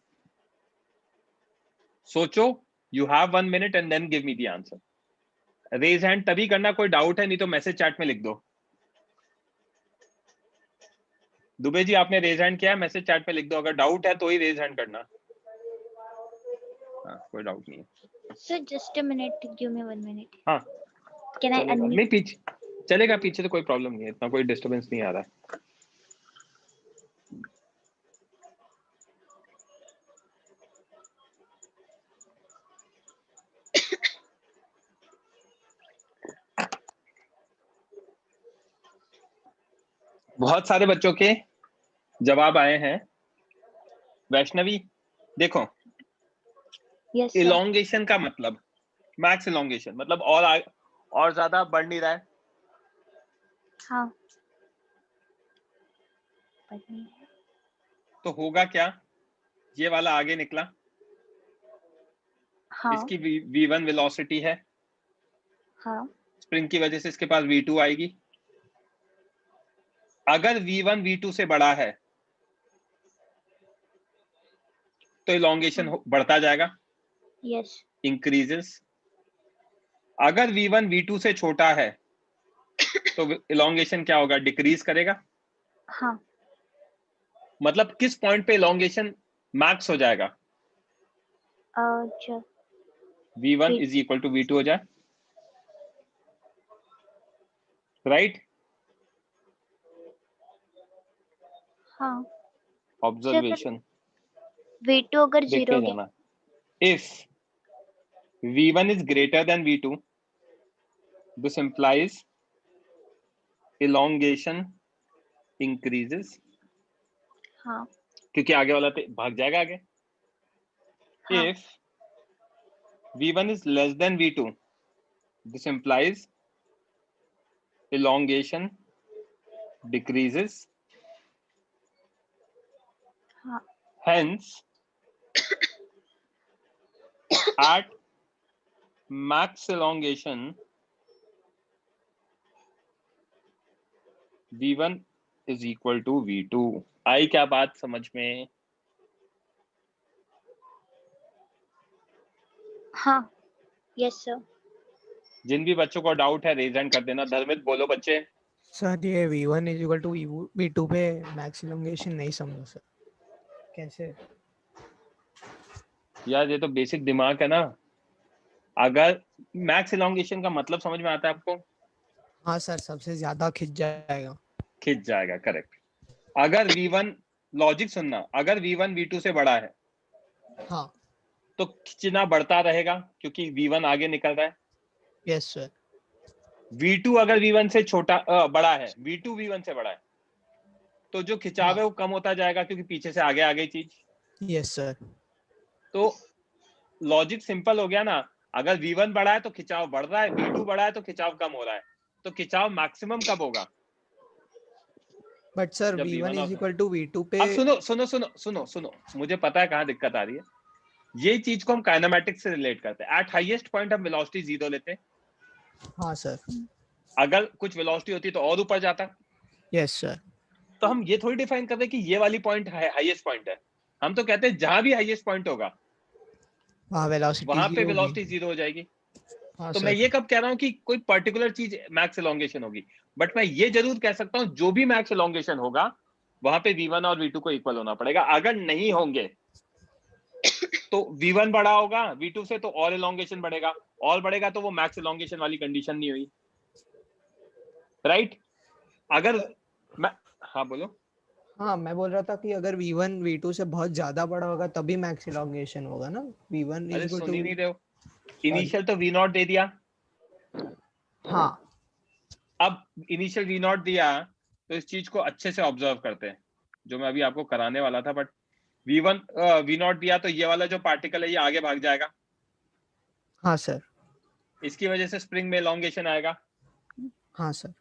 सोचो, you have 1 minute and then give me the answer. Raise hand तभी करना कोई डाउट है, नहीं तो मैसेज चैट में लिख दो। दुबे जी आपने रेज हैंड किया है, मैसेज चैट में लिख दो, अगर डाउट है तो ही रेज हैंड करना। हाँ कोई डाउट नहीं है। Sir just a minute, give me 1 minute. हाँ कैन आई चलेगा, अनम्यूट? नहीं पीछे चलेगा, पीछे तो कोई प्रॉब्लम नहीं है, इतना कोई डिस्टर्बेंस नहीं आ रहा है। बहुत सारे बच्चों के जवाब आए हैं। वैष्णवी देखो, यस सर। इलोंगेशन का मतलब, मैक्स इलोंगेशन मतलब और ज्यादा बढ़ नहीं रहा है। हाँ। पढ़नी है। तो होगा क्या? ये वाला आगे निकला, हाँ। इसकी v1 वेलोसिटी है, हाँ। स्प्रिंग की वजह से इसके पास v2 आएगी। अगर v1 v2 से बड़ा है तो इलोंगेशन बढ़ता जाएगा, यस। इंक्रीजेस। अगर v1 v2 से छोटा है तो इलोंगेशन क्या होगा? डिक्रीज करेगा। हाँ। मतलब किस पॉइंट पे इलोंगेशन मैक्स हो जाएगा? अच्छा। v1 is equal to v2 हो जाए, राइट? हाँ। ऑब्जर्वेशन V2 अगर देख 0 के के। जाना। If V1 is greater than V2. This implies elongation increases. हाँ क्योंकि आगे वाला भाग जाएगा आगे. हाँ If V1 is less than V2, this implies elongation decreases. हाँ Hence, at max elongation, V1 is equal to V2. आई क्या बात समझ में? हाँ यस सर. जिन भी बच्चों को डाउट है रेज हैंड कर देना. धर्मित बोलो बच्चे. सर ये V1 is equal to V2 पे मैक्स इलोंगेशन नहीं समझा सर, कैसे? यार ये तो बेसिक दिमाग है ना. अगर मैक्स इलोंगेशन का मतलब समझ में आता है आपको? हाँ सर, सबसे ज्यादा खिंच जाएगा. खिंच जाएगा, करेक्ट. अगर V1, लॉजिक सुनना, अगर V1 V2 से बड़ा है हाँ तो खिंचना बढ़ता रहेगा क्योंकि V1 आगे निकल रहा है. Yes sir. V2 अगर V1 से छोटा बड़ा है, V2 V1 से बड़ा है, तो जो खिंचाव है वो कम होता जाएगा क्योंकि पीछे से आगे आ गई चीज. Yes sir. तो लॉजिक सिंपल हो गया ना. अगर V1 बड़ा है तो खिंचाव बढ़ रहा है, V2 बड़ा है तो खिंचाव कम हो रहा है. तो खिंचाव मैक्सिमम कब होगा? बट सर जब V1 V1 is equal to V2 पे. अब सुनो सुनो सुनो सुनो सुनो, मुझे पता है कहाँ दिक्कत आ रही है. ये चीज को हम काइनेमैटिक्स से रिलेट करते हैं. एट हाईएस्ट पॉइंट हम वेलोसिटी 0 लेते हैं. हाँ सर. अगर कुछ वेलोसिटी होती तो और ऊपर जाता. Yes sir. तो हम ये थोड़ी डिफाइन कर रहे हैं कि ये वाली पॉइंट हाईएस्ट पॉइंट है. हम तो कहते हैं जहां भी हाईएस्ट पॉइंट होगा वहाँ वेलोसिटी वहां पे 0 वेलोसिटी होगी. 0 हो जाएगी. हाँ तो सर. मैं ये कब कह रहा हूँ कि कोई पर्टिकुलर चीज मैक्स एलोंगेशन होगी, बट मैं ये जरूर कह सकता हूँ जो भी मैक्स एलोंगेशन होगा वहां पे V1 और V2 को इक्वल होना पड़ेगा. अगर नहीं होंगे तो V1 बड़ा होगा V2 से तो और एलोंगेशन बढ़ेगा, और बढ़ेगा तो वो मैक्स एलोंगेशन वाली कंडीशन नहीं हुई. राइट? अगर मैं, हाँ बोलो. हाँ मैं बोल रहा था कि अगर V1 V2 से बहुत ज्यादा बड़ा होगा तभी मैक्स इलोंगेशन होगा ना. V1 इज अरे इक्वल सुन टू. ही नहीं रहे हो. इनिशियल तो V0 दे दिया. हाँ अब इनिशियल V0 दिया तो इस चीज को अच्छे से ऑब्जर्व करते हैं जो मैं अभी आपको कराने वाला था. बट V1 V0 दिया तो ये वाला जो पार्टिकल है ये आगे भाग जाएगा. हाँ सर. इसकी वजह से स्प्रिंग में एलोंगेशन आएगा. हाँ सर.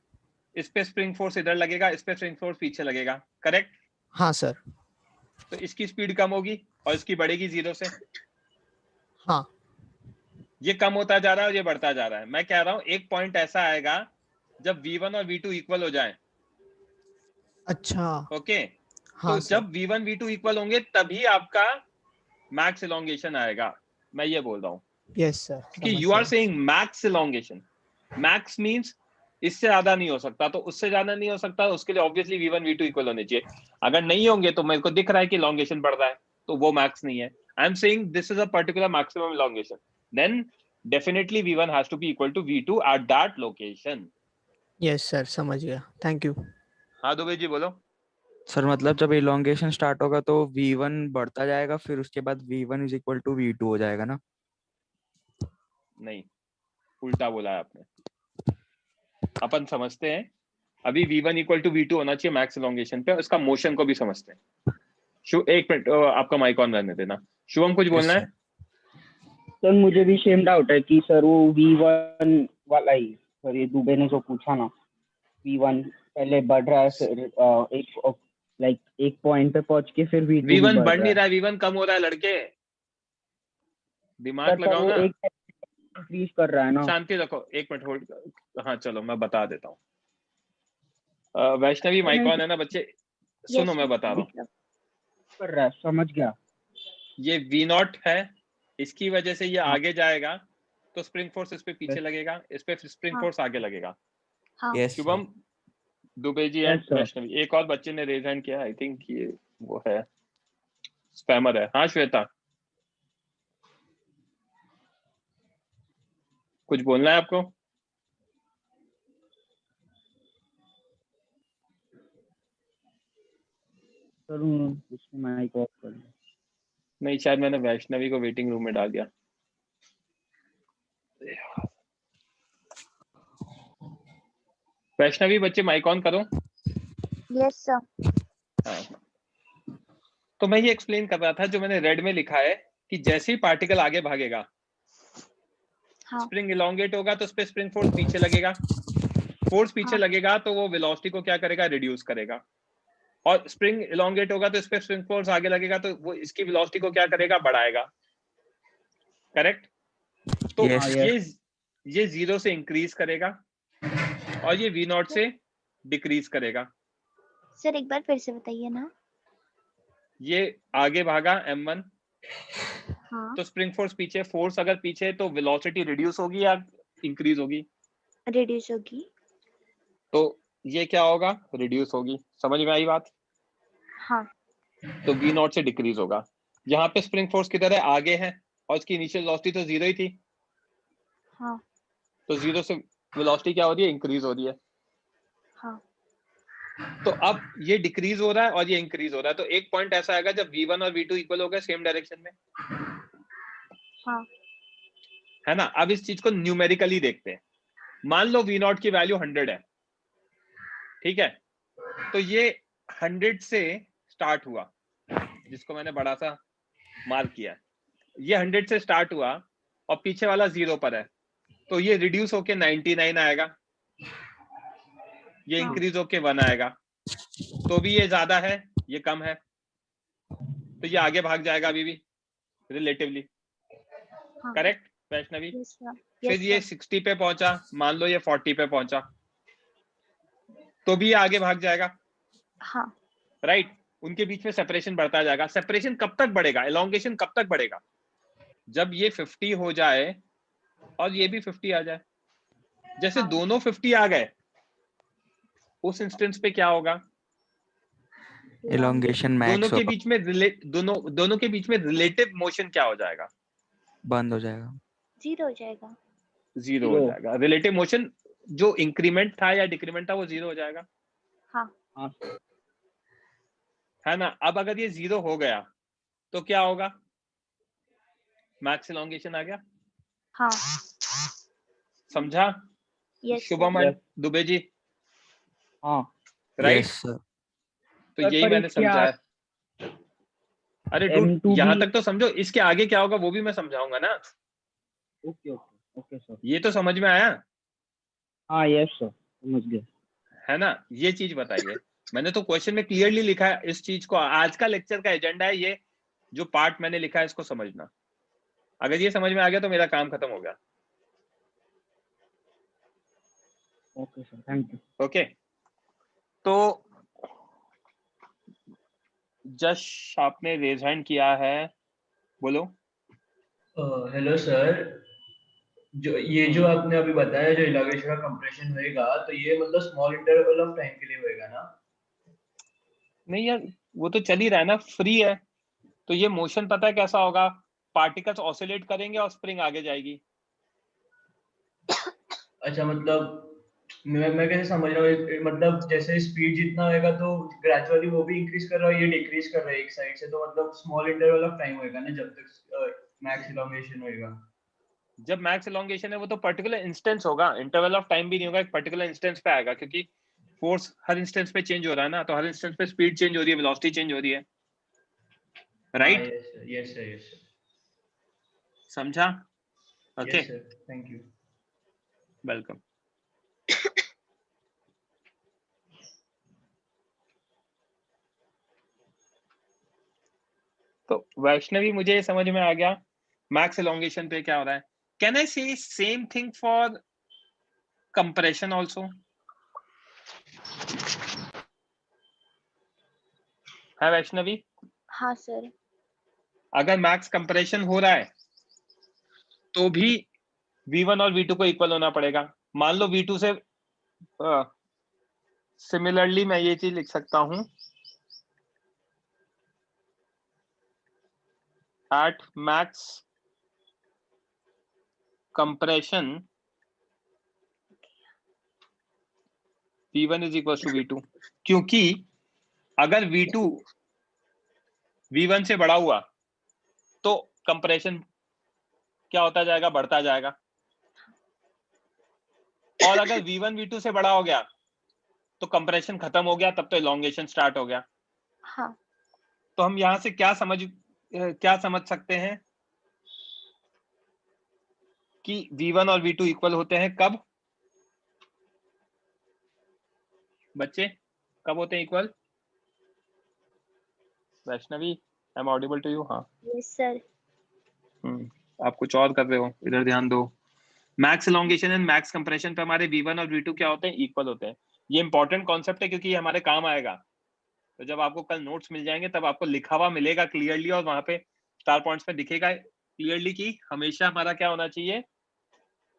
इस पे स्प्रिंग फोर्स इधर लगेगा, इस पे स्प्रिंग फोर्स पीछे लगेगा. करेक्ट? हाँ सर. तो इसकी स्पीड कम होगी और इसकी बढ़ेगी 0 से. हाँ ये कम होता जा रहा है और ये बढ़ता जा रहा है. मैं कह रहा हूं एक पॉइंट ऐसा आएगा जब V1 और V2 इक्वल हो जाए. अच्छा. ओके. हाँ तो सर. जब V1 V2 इक्वल होंगे तभी आपका मैक्स एलोंगेशन आएगा. मैं ये बोल रहा हूँ यस सर. कि you are saying max elongation. Max means इससे ज्यादा नहीं हो सकता, तो उससे ज्यादा नहीं हो सकता. उसके लिए ऑब्वियसली V1 V2 इक्वल होने चाहिए. अगर नहीं होंगे तो मेरे को दिख रहा है कि एलोंगेशन बढ़ रहा है तो वो मैक्स नहीं है. I am saying this is a particular maximum elongation. Then definitely V1 has to be equal to V2 at that location. Yes sir, समझ गया. Thank you. हाँ दुबे जी बोलो. सर मतलब जब इलोंगेशन स्टार्ट होगा तो V1 बढ़ता जाएगा, फिर उसके बाद V1 is equal to V2 हो जाएगा ना? नहीं, उल्टा बोला है आपने. अपन समझते हैं अभी V1 इक्वल टू V2 होना चाहिए मैक्स एलोंगेशन पे. उसका मोशन को भी समझते हैं. एक मिनट आपका माइक ऑन रहने देना. शुभम कुछ बोलना है? सर मुझे भी सेम डाउट है कि सर वो V1 वाला ही, सर ये दुबे ने जो पूछा ना, V1 पहले बढ़ रहा है फिर एक पॉइंट पे पहुंच के फिर V2 V1 बढ़ बढ़ नहीं रहा रहा है, V1 कम हो रहा है लड़के. दिमाग सर लगाओ वो ना. एक इंक्रीज कर रहा है ना. शांति रखो, एक मिनट होल्ड. हाँ चलो मैं बता देता हूँ. वैष्णवी माइक ऑन है ना बच्चे? सुनो मैं बता रहा हूँ. कर रहा है, समझ गया. ये V0 है, इसकी वजह से ये आगे जाएगा तो स्प्रिंग फोर्स इस पे पीछे लगेगा, इस पे स्प्रिंग फोर्स आगे लगेगा. शुभम, दुबे जी एंड वैष्णवी. एक और बच्चे ने रेज हैंड किया. आई थिंक ये वो है, स्पैमर है. हाँ श्वेता कुछ बोलना है आपको? सर उसको माइक ऑफ कर दो. नहीं, शायद मैंने वैष्णवी को वेटिंग रूम में डाल दिया. वैष्णवी बच्चे माइक ऑन करो। Yes sir. हाँ। तो मैं ये एक्सप्लेन कर रहा था जो मैंने रेड में लिखा है कि जैसे ही पार्टिकल आगे भागेगा, हाँ स्प्रिंग इलोंगेट होगा तो उस पे स्प्रिंग फोर्स पीछे लगेगा, फोर्स पीछे हाँ लगेगा तो वो वेलोसिटी को क्या करेगा, रिड्यूस करेगा, और स्प्रिंग इलोंगेट होगा तो इस पे स्प्रिंग फोर्स आगे लगेगा तो वो इसकी वेलोसिटी को क्या करेगा, बढ़ाएगा। करेक्ट? तो Yes. ये 0 से इंक्रीज करेगा और ये v नॉट से डिक्रीज करेगा। सर एक बार फिर से बताइए ना। ये आगे भागा m1, हाँ तो स्प्रिंग फोर्स पीछे, फोर्स अगर पीछे तो वेलोसिटी रिड्यूस होगी या इंक्रीज होगी? रिड्यूस होगी। तो ये क्या होगा, रिड्यूस होगी। समझ में आई बात? हाँ तो v नॉट से डिक्रीज होगा। यहाँ पे स्प्रिंग फोर्स किधर है, आगे है, और उसकी इनिशियल वेलोसिटी तो 0 ही थी, हाँ तो 0 से वेलोसिटी क्या हो रही है, इंक्रीज हो रही है। हाँ तो अब ये डिक्रीज हो रहा है और ये इंक्रीज हो रहा है, तो एक पॉइंट ऐसा आएगा जब v1 और v2 इक्वल हो गए सेम डायरेक्शन में, हाँ है ना। अब इस चीज को न्यूमेरिकली देखते हैं। मान लो v नॉट की वैल्यू 100 है, ठीक है, तो ये 100 से स्टार्ट हुआ, जिसको मैंने बड़ा सा मार्क किया है, ये 100 से स्टार्ट हुआ और पीछे वाला 0 पर है, तो ये रिड्यूस होके 99 आएगा, ये इंक्रीज होके 1 आएगा, तो भी ये ज्यादा है, ये कम है, तो ये आगे भाग जाएगा अभी भी रिलेटिवली। करेक्ट वैष्णवी? फिर ये 60 पे पहुंचा, मान लो ये 40 पे पहुंचा, तो भी ये आगे भाग जाएगा। हाँ राइट? उनके बीच में सेपरेशन बढ़ता जाएगा। सेपरेशन कब तक बढ़ेगा, एलोंगेशन कब तक बढ़ेगा? जब ये 50 हो जाए और ये भी 50 आ जाए। जैसे दोनों 50 आ गए, उस इंस्टेंस पे क्या होगा, Elongation max दोनों के होगा, बीच में दोनों के बीच में रिलेटिव मोशन क्या हो जाएगा, बंद हो जाएगा, 0 हो जाएगा। 0 हो जाएगा। रिलेटिव मोशन जो इंक्रीमेंट था या डिक्रीमेंट था वो 0 हो जाएगा, हाँ है ना। अब अगर ये 0 हो गया तो क्या होगा, मैक्स एलोंगेशन आ गया। हाँ समझा? Yes Shubham sir. दुबे जी? हाँ राइट? Yes sir. तो सर, यही पर मैंने इसके समझा है। अरे डूड, M2 यहाँ भी तक तो समझो, इसके आगे क्या होगा वो भी मैं समझाऊंगा ना। Okay okay okay sir. ये तो समझ में आया, हाँ यस सर, समझ गए। है ना। ये चीज बताइए, मैंने तो क्वेश्चन में क्लियरली लिखा है इस चीज को। आज का लेक्चर का एजेंडा है ये जो पार्ट मैंने लिखा है इसको समझना। अगर ये समझ में आ गया तो मेरा काम खत्म हो गया। Okay sir, thank you. Okay, तो जश आपने रेज हैंड किया है, बोलो। हेलो सर, जो आपने अभी बताया जो इलागेशन का कंप्रेशन होएगा, तो ये मतलब स्मॉल इंटरवल ऑफ टाइम के लिए होएगा ना? नहीं यार, वो तो चल ही रहा है ना, फ्री है। तो ये मोशन पता है कैसा होगा, पार्टिकल्स ऑसिलेट करेंगे और स्प्रिंग आगे जाएगी। अच्छा, मतलब मैं कैसे समझ रहा हूँ, मतलब जैसे स्पीड जितना होएगा तो ग्रेजुअली वो भी इंक्रीज कर रहा है, ये डिक्रीज कर रहा है एक साइड से, तो मतलब स्मॉल इंटरवल ऑफ टाइम होएगा ना जब तक मैक्स इलोंगेशन होएगा। जब मैक्स एलोंगेशन है वो तो पर्टिकुलर इंस्टेंस होगा, इंटरवल ऑफ टाइम भी नहीं होगा, एक पर्टिकुलर इंस्टेंस पे आएगा, क्योंकि फोर्स हर इंस्टेंस पे चेंज हो रहा है ना, तो हर इंस्टेंस पे स्पीड चेंज हो रही है, वेलोसिटी चेंज हो रही है। राइट? यस सर, यस समझा? Okay, sir, thank you. Welcome. तो वैष्णवी मुझे समझ में आ गया मैक्स एलोंगेशन पे क्या हो रहा है। कैन आई से same thing for compression also? है वैष्णवी? हाँ सर। अगर मैक्स कंप्रेशन हो रहा है तो भी v1 और v2 को इक्वल होना पड़ेगा। मान लो v2 से सिमिलरली मैं ये चीज लिख सकता हूं, at max compression v1 is equal to v2, क्योंकि अगर v2 v1 से बड़ा हुआ तो कंप्रेशन क्या होता जाएगा, बढ़ता जाएगा, और अगर v1 v2 से बड़ा हो गया तो कंप्रेशन खत्म हो गया, तब तो इलोंगेशन स्टार्ट हो गया। हाँ तो हम यहाँ से क्या समझ सकते हैं कि V1 और V2 इक्वल होते हैं कब बच्चे, कब होते हैं equal? Vaishnavi, I am audible to you? हाँ यस सर। आप कुछ और कर रहे हो, इधर ध्यान दो। Max elongation and max compression पे हमारे V1 और V2 क्या होते हैं? इक्वल होते हैं। ये इंपॉर्टेंट कॉन्सेप्ट है क्योंकि ये हमारे काम आएगा। तो जब आपको कल नोट्स मिल जाएंगे तब आपको लिखा हुआ मिलेगा क्लियरली, और वहां पे स्टार पॉइंट्स पे दिखेगा क्लियरली कि हमेशा हमारा क्या होना चाहिए,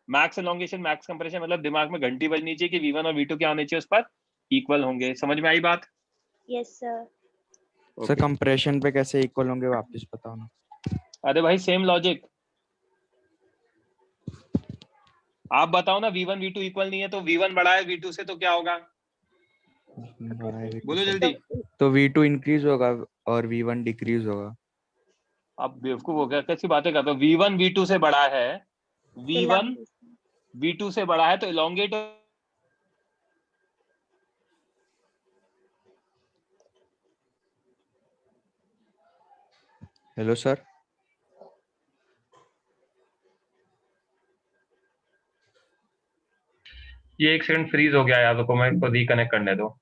मैक्स इलोंगेशन मैक्स कंप्रेशन, मतलब दिमाग में घंटी बजनी चाहिए कि V1 और V2 क्या होने चाहिए उस पर इक्वल होंगे। समझ में आई बात? Yes sir. सर कंप्रेशन पे कैसे इक्वल होंगे वापस बताओ ना। अरे भाई सेम लॉजिक, आप बताओ ना। V1 V2 इक्वल नहीं है तो V1 बड़ा है V2 से तो क्या होगा? बोलो जल्दी। तो V2 इंक्रीज होगा और V1 डिक्रीज होगा। आप बेवकूफ हो गया, कैसी बातें करते हो? V1 V2 से बड़ा है, V1 V2 से बड़ा है तो इलोंगेट। Hello sir. ये एक सेकंड फ्रीज हो गया यार, रुको मैं इसको रिकनेक्ट करने दो।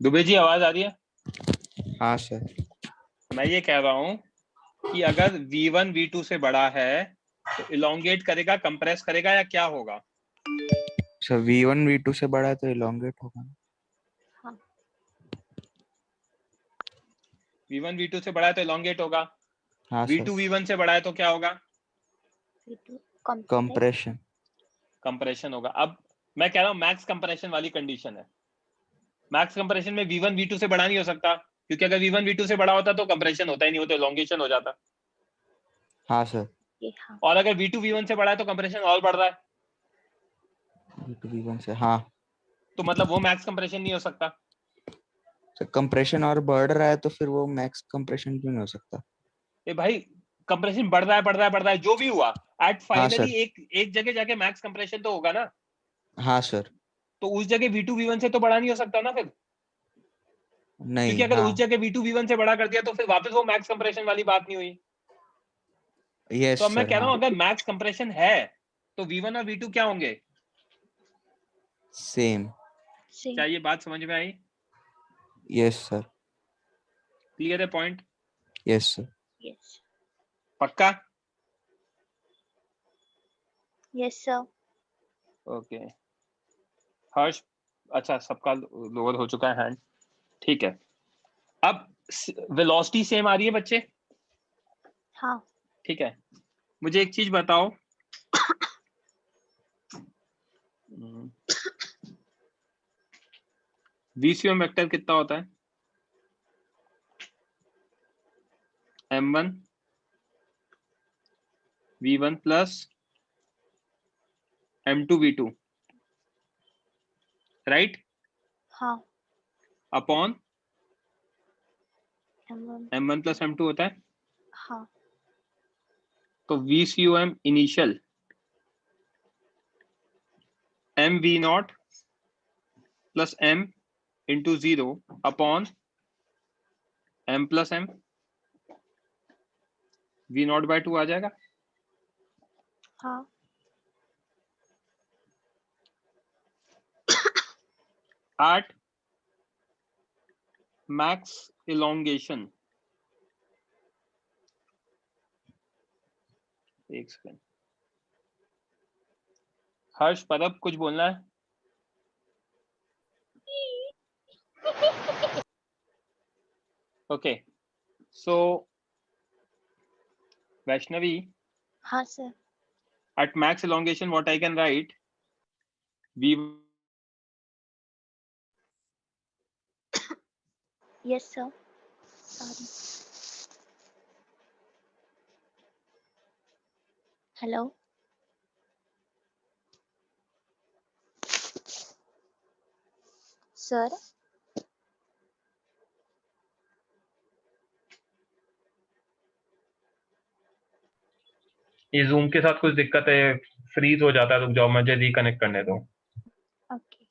दुबे जी आवाज आ रही है? हाँ सर। मैं ये कह रहा हूं कि अगर V1 V2 से बड़ा है तो इलोंगेट करेगा, कंप्रेस करेगा, या क्या होगा? सर V1 V2 से बड़ा है तो इलोंगेट होगा। V1 V2 से बड़ा है तो इलोंगेट होगा। हाँ V2 सर। V1 से बड़ा है तो क्या होगा? कंप्रेशन। कंप्रेशन होगा। अब मैं कह रहा हूं मैक्स कंप्रेशन वाली कंडीशन है। मैक्स कंप्रेशन में V1 V2 से बड़ा नहीं हो सकता, क्योंकि अगर V1 V2 से बड़ा होता तो कंप्रेशन होता ही नहीं, होता इलोंगेशन हो जाता। हाँ सर। और अगर V2 V1 से बड़ा है तो कंप्रेशन और बढ़ रहा है, V2 V1 से, हाँ। तो मतलब वो मैक्स कंप्रेशन नहीं हो सकता। सर कंप्रेशन और बढ़ रहा है तो फिर वो मैक्स कंप्रेशन क्यों नहीं हो सकता? ए भाई, कंप्रेशन बढ़ रहा है, जो भी हुआ एट हाँ फाइनली सर। एक जगह जाके मैक्स कंप्रेशन तो होगा ना। हाँ सर। तो उस जगह V2 V1 से तो बड़ा नहीं हो सकता ना फिर, नहीं। क्योंकि अगर हाँ। उस जगह V2 V1 से बड़ा कर दिया तो फिर वापस वो मैक्स कंप्रेशन वाली बात नहीं हुई। यस तो अब मैं सर। कह रहा हाँ। हूं अगर मैक्स कंप्रेशन है तो V1 और V2 क्या होंगे? सेम। क्या ये बात समझ में आई? Yes sir. क्लियर है पॉइंट? Yes sir. पक्का? Yes sir. ओके हर्ष, अच्छा सबका लोअर हो चुका है हैंड, ठीक है। अब वेलोसिटी सेम आ रही है बच्चे? हाँ। ठीक है, मुझे एक चीज बताओ, VCM वेक्टर कितना होता है? M1 V1 plus M2 V2, right? हाँ। Upon M1 M1 plus M2 होता है। हाँ। तो VCOM initial MV0 plus M into 0 upon M plus M, V0 by 2 आ जाएगा। हाँ। at max elongation, एक सेकेंड, हर्ष परब कुछ बोलना है? Okay, so Vaishnavi, हाँ sir. at max elongation, what I can write? V. Yes sir. Sorry. Hello. Sir. ये zoom के साथ कुछ दिक्कत है, फ्रीज हो जाता है, रुक जाओ, मुझे रिकनेक्ट करने दो. Okay.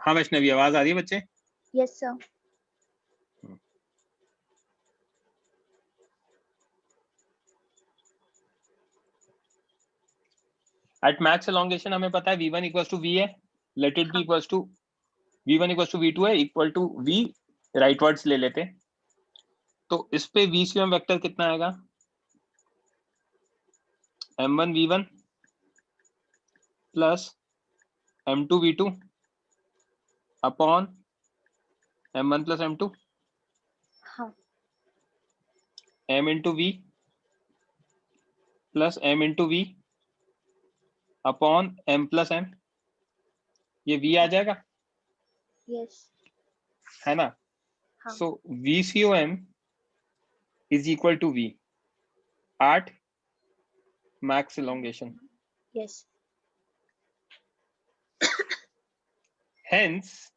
हाँ वैष्णवी, आवाज आ रही है बच्चे? Yes sir. At max elongation हमें पता है v1 equals to v है, let it be equals to v1 equals to v2 है, equal to v rightwards ले लेते, तो इस पे VCM वेक्टर कितना आएगा? m1 v1 plus m2 v2 upon m1 plus m2, हाँ. m into v plus m into v upon m plus m, ये v आ जाएगा, Yes. है ना? हाँ. So VCOM is equal to v at max elongation. Yes. Hence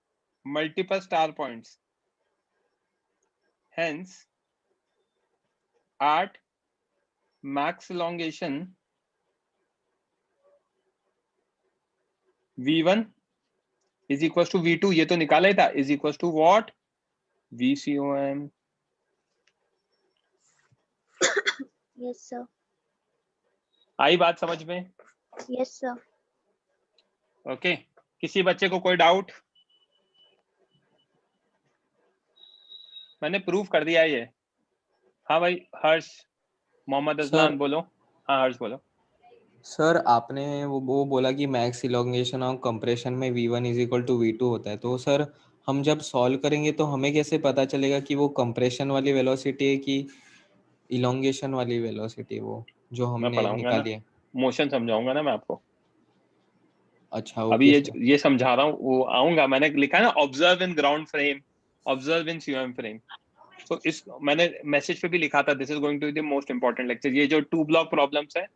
multiple star points. Hence at max elongation v1 is equals to v2, ये तो निकाला ही था, is equals to what? VCOM. Yes sir. आई बात समझ में? Yes sir. ओके, किसी बच्चे को कोई डाउट? मैंने प्रूव कर दिया ये. हाँ भाई हर्ष, मोहम्मद अजलान बोलो. हाँ हर्ष बोलो. सर आपने वो बोला कि मैक्स इलोंगेशन और कंप्रेशन में v1 is equal to v2 होता है, तो सर हम जब सॉल्व करेंगे तो हमें कैसे पता चलेगा कि वो कंप्रेशन वाली वेलोसिटी है कि इलोंगेशन वाली वेलोसिटी, वो जो हमने निकाली है? मोशन समझाऊंगा ना मैं आपको. अच्छा अभी ओके ये समझा रहा हूँ, वो आऊंगा. मैंने लिखा है ना observe in ground frame, observe in CM frame. तो इस मैंने मैसेज पे भी लिखा था, this is going to be the most important lecture. ये जो 2 ब्लॉक प्रॉब्लम्स है,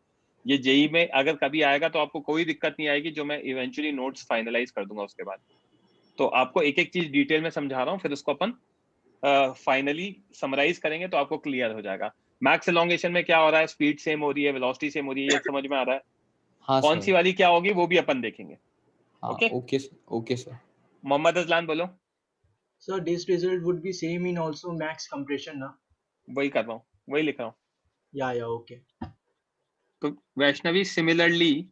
ये जेई में अगर कभी आएगा तो आपको कोई दिक्कत नहीं आएगी, जो मैं इवेंचुअली नोट्स फाइनलाइज कर दूंगा उसके बाद. तो आपको एक एक चीज डिटेल में समझा रहा हूँ, फिर उसको अपन फाइनली समराइज करेंगे तो आपको क्लियर हो जाएगा. मैक्स एलोंगेशन में क्या हो रहा है, स्पीड सेम हो रही है, वेलोसिटी सेम हो रही है, ये समझ में आ रहा है? हाँ कौन सी वाली क्या होगी वो भी अपन देखेंगे. Okay sir. मोहम्मद अजलान बोलो. So this result would be same in also max compression, ना? वही कर रहा हूँ, वही लिख रहा हूँ. Yeah, okay. तो Vaishnavi similarly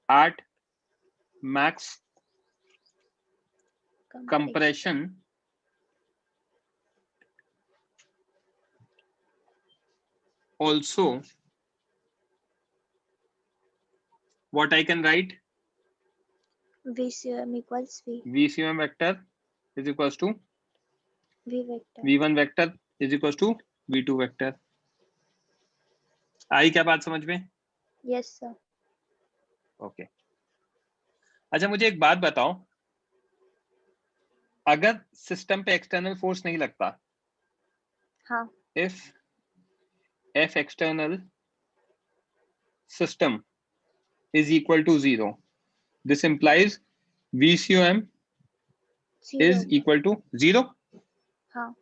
at max compression also what I can write? VCOM equals V. VCOM vector is equals to V vector. V1 vector is equals to V2 vector. आई क्या बात समझ में? Yes sir. ओके. अच्छा मुझे एक बात बताओ, अगर सिस्टम पे एक्सटर्नल फोर्स नहीं लगता, हाँ if F external system is equal to 0, this implies VCOM is zero equal to 0. हाँ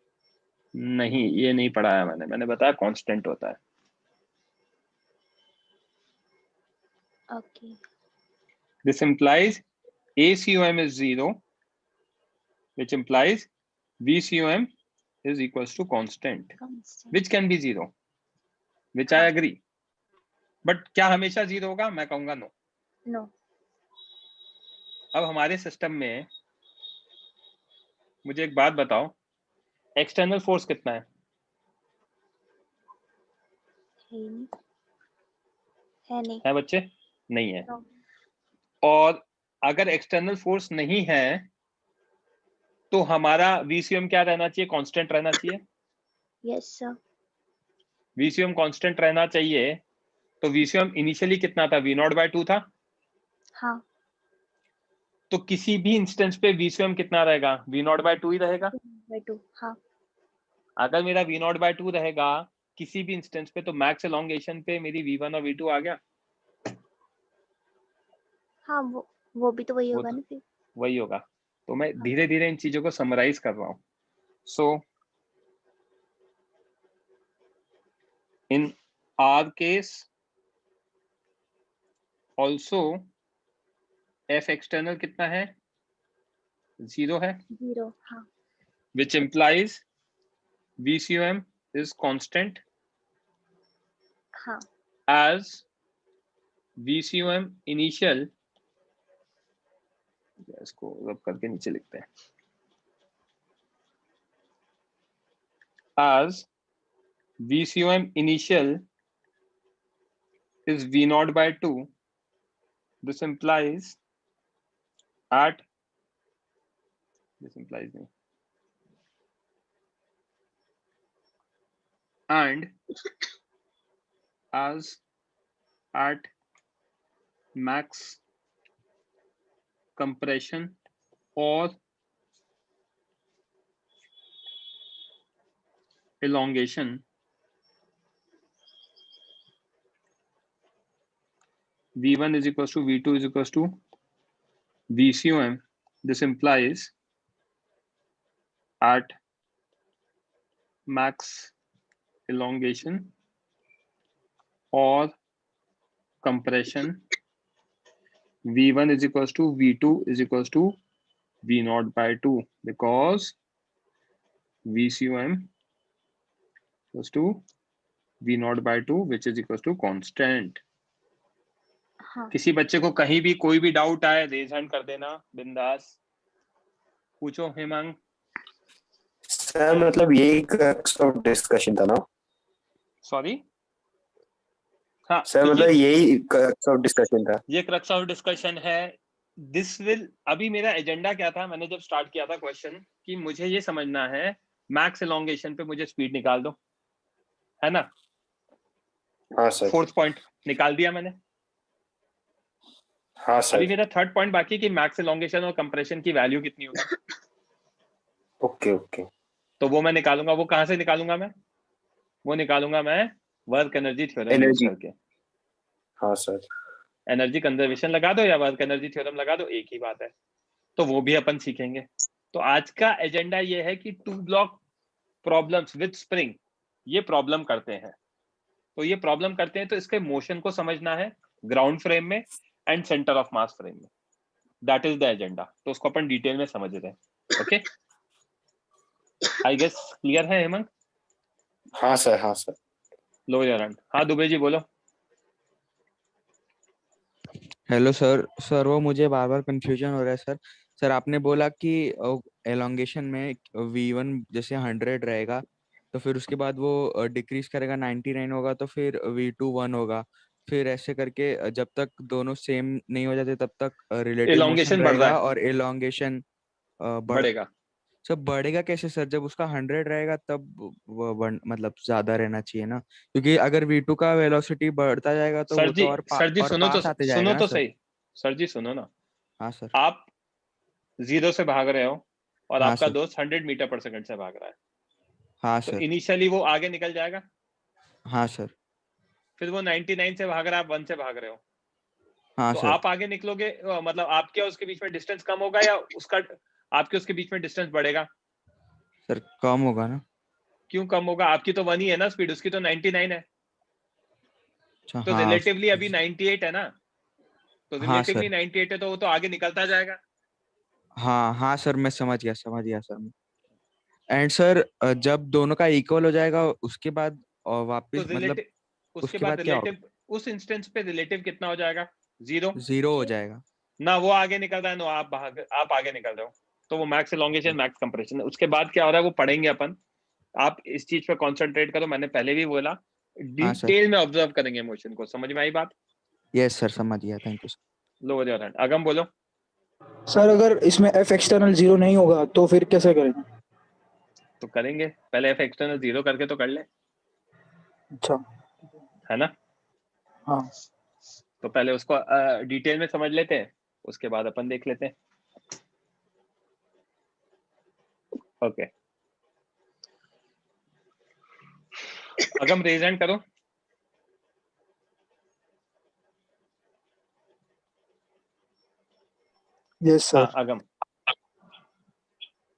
नहीं, ये नहीं पढ़ाया मैंने बताया कांस्टेंट होता है. Okay This implies ACOM is 0, which implies VCOM is equals to constant, which can be 0, which I agree. But क्या हमेशा 0 होगा? मैं कहूंगा नो. नो अब हमारे सिस्टम में मुझे एक बात बताओ, एक्सटर्नल फोर्स कितना है? है नहीं है बच्चे? नहीं है. नो और अगर एक्सटर्नल फोर्स नहीं है तो हमारा VCOM क्या रहना चाहिए? कांस्टेंट रहना चाहिए. यस सर VCOM कांस्टेंट रहना चाहिए. तो VCOM इनिशियली कितना था? V0/2 था. हाँ तो किसी भी इंस्टेंस पे VCOM कितना रहेगा? V0/2 ही रहेगा. बाय 2 हाँ अगर मेरा V0/2 रहेगा किसी भी इंस्टेंस पे, तो मैक्स एलोंगेशन पे मेरी V1 और V2 आ गया. हाँ वो भी तो वही वो होगा तो ना फिर. वही होगा. तो मैं धीरे धीरे इन चीजों को समराइज कर रहा हूँ. So in our case also F external कितना है? 0 है. जीरो हाँ Which implies VCOM is constant हाँ as VCOM initial, इसको रब करके नीचे लिखते हैं, as VCOM initial is V0/2. This implies at and as at max compression or elongation, V1 is equals to V2 is equals to VCOM. This implies at max elongation or compression, V1 is equals to V2 is equals to V0/2, because VCOM equals to V0/2, which is equals to constant. हाँ किसी बच्चे को कहीं भी कोई भी doubt आए, raise hand कर देना, बिंदास पूछो. हेमंग सर मतलब यही क्रक्स ऑफ डिस्कशन था ना? सॉरी हाँ सर तो मतलब यही क्रक्स ऑफ डिस्कशन था. ये क्रक्स ऑफ डिस्कशन है. दिस विल, अभी मेरा एजेंडा क्या था, मैंने जब स्टार्ट किया था क्वेश्चन, कि मुझे ये समझना है मैक्स एलोंगेशन पे मुझे स्पीड निकाल दो, है ना? हाँ सर. 4th पॉइंट निकाल दिया मैंने. हाँ अभी सर. मेरा 3rd पॉइंट बाकी कि मैक्स एलोंगेशन और कंप्रेशन की वैल्यू कितनी होगी. Okay okay. तो वो मैं निकालूंगा. वो कहाँ से निकालूंगा मैं? वो निकालूंगा मैं work energy theorem use energy. करके. हाँ सर. एनर्जी कंजर्वेशन लगा दो या वर्क एनर्जी थ्योरम लगा दो, एक ही बात है. तो वो भी अपन सीखेंगे. तो आज का एजेंडा ये है कि 2 ब्लॉक प्रॉब्लम्स विद स्प्रिंग, ये प्रॉब्लम करते हैं. तो ये प्रॉब्लम करते हैं तो इसके मोशन को समझना है ग्राउंड फ्रेम में and centre of mass frame में. That is the agenda. तो उसको अपन डिटेल में समझ रहे हैं. ओके, आई गेस क्लियर है हेमंत? हाँ सर. हाँ सर. Low your hand. हाँ दुबे जी बोलो. Hello sir. सर वो मुझे बार बार कंफ्यूजन हो रहा है सर. सर आपने बोला कि एलोंगेशन में V1 जैसे 100 रहेगा तो फिर उसके बाद वो डिक्रीज करेगा 99 होगा तो फिर V2 1 होगा. फिर ऐसे करके जब तक दोनों सेम नहीं हो जाते तब तक रिलेटिव मोशन Elongation बढ़ रहा रहेगा है. और एलोंगेशन बढ़ेगा. सर बढ़ेगा कैसे सर? जब उसका 100 रहेगा तब मतलब ज्यादा रहना चाहिए ना, क्योंकि अगर V2 का वेलोसिटी बढ़ता जाएगा तो सर वो जी, तो और सर जी और सुनो तो पास आते जाएगा ना सर. सही. सर जी सुनो ना. हाँ सर. आप 0 से भाग रहे हो, और हाँ आपका सर। दोस्त 100 मीटर पर सेकंड से भाग रहा है, हाँ तो सर। इनिशियली वो आगे निकल जाएगा। हाँ सर। फिर वो 99 से भाग रहा है, आप 1 से भाग रहे हो, हाँ तो सर। आप आगे निकलोगे, मतलब आपके और उसके बीच में डिस्टेंस कम होगा या उसका आपके उसके बीच में डिस्टेंस बढ़ेगा? सर कम होगा ना? क्यों कम होगा? आपकी तो 1 ही है ना स्पीड, उसकी तो 99 है, अच्छा तो हाँ रिलेटिवली अभी 98 है ना, तो हाँ रिलेटिवली सर। 98 है, तो वो तो आगे निकलता जाएगा। हाँ हाँ सर, मैं समझ गया सर। एंड सर जब दोनों का इक्वल हो जाएगा उसके बाद तो वापस मतलब रिलेटिव उसके उसके बाद बाद क्या होगा? रिलेटिव उस इंस्टेंस पे रिलेटिव कितना हो जाएगा? 0। 0 हो जाएगा। ना वो आगे निकल रहा है ना आप आगे निकल रहे हो, तो वो मैक्स एलोंगेशन मैक्स कंप्रेशन है। उसके बाद क्या हो रहा है वो पढ़ेंगे अपन, आप इस चीज पे कंसंट्रेट करो। मैंने पहले भी बोला, हाँ सर। डिटेल में ऑब्जर्व करेंगे मोशन को। समझ में आई बात? यस सर, समझ गया, thank you sir. Low your hand. अगम बोलो। सर अगर इसमें एफ एक्सटर्नल 0 नहीं होगा तो फिर कैसे करेंगे? तो करेंगे, पहले एफ एक्सटर्नल 0 करके तो कर ले, अच्छा। है ना? हाँ। तो पहले उसको डिटेल में समझ लेते हैं, उसके बाद अपन देख लेते हैं। ओके, अगम रेज हैंड करो। यस हाँ सर। अगम,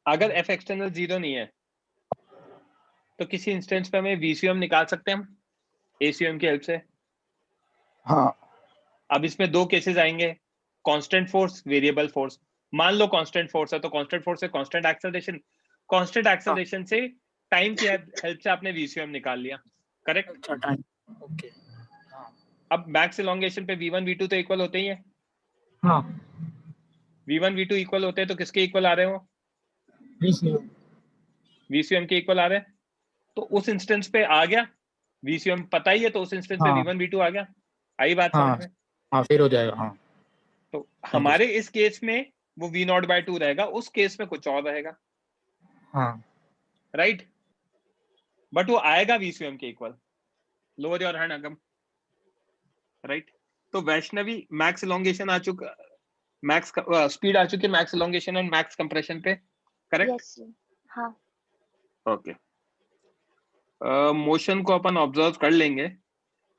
अगर एफ एक्सटर्नल 0 नहीं है तो किसी इंस्टेंस पे हमें वीसीएम निकाल सकते हैं हम एसीएम की हेल्प से। हाँ। अब इसमें 2 केसेस आएंगे, कांस्टेंट फोर्स, वेरिएबल फोर्स। मान लो कांस्टेंट फोर्स है, तो कांस्टेंट फोर्स से कांस्टेंट एक्सेलरेशन, कांस्टेंट एक्सेलरेशन से टाइम की हेल्प से आपने वीसीएम निकाल लिया, करेक्ट? अच्छा टाइम, ओके। अब मैक्स एलोंगेशन पे v1 v2 तो इक्वल होते ही है। हाँ। v1 v2 इक्वल होते हैं, तो किसके इक्वल आ रहे हो? वीसीएम। वीसीएम के इक्वल आ रहे हैं, तो उस इंस्टेंस पे आ गया वीसीएम, पता ही है, तो उस इंस्टेंस पे हाँ। v1 v2 आ गया। आई बात हाँ समझ में? हाँ फिर हो जाएगा। हाँ। तो Thank you, हमारे इस केस में वो v0/2 रहेगा, उस केस में कुछ और रहेगा, हाँ। राइट? बट वो आएगा वीसीएम के equal. Lower your hand Agam, right? तो वैष्णवी मैक्स एलोंगेशन आ चुका, मैक्स स्पीड आ चुकी है max elongation and max compression पे, करेक्ट? Yes sir. हाँ। ओके, मोशन को अपन ऑब्जर्व कर लेंगे,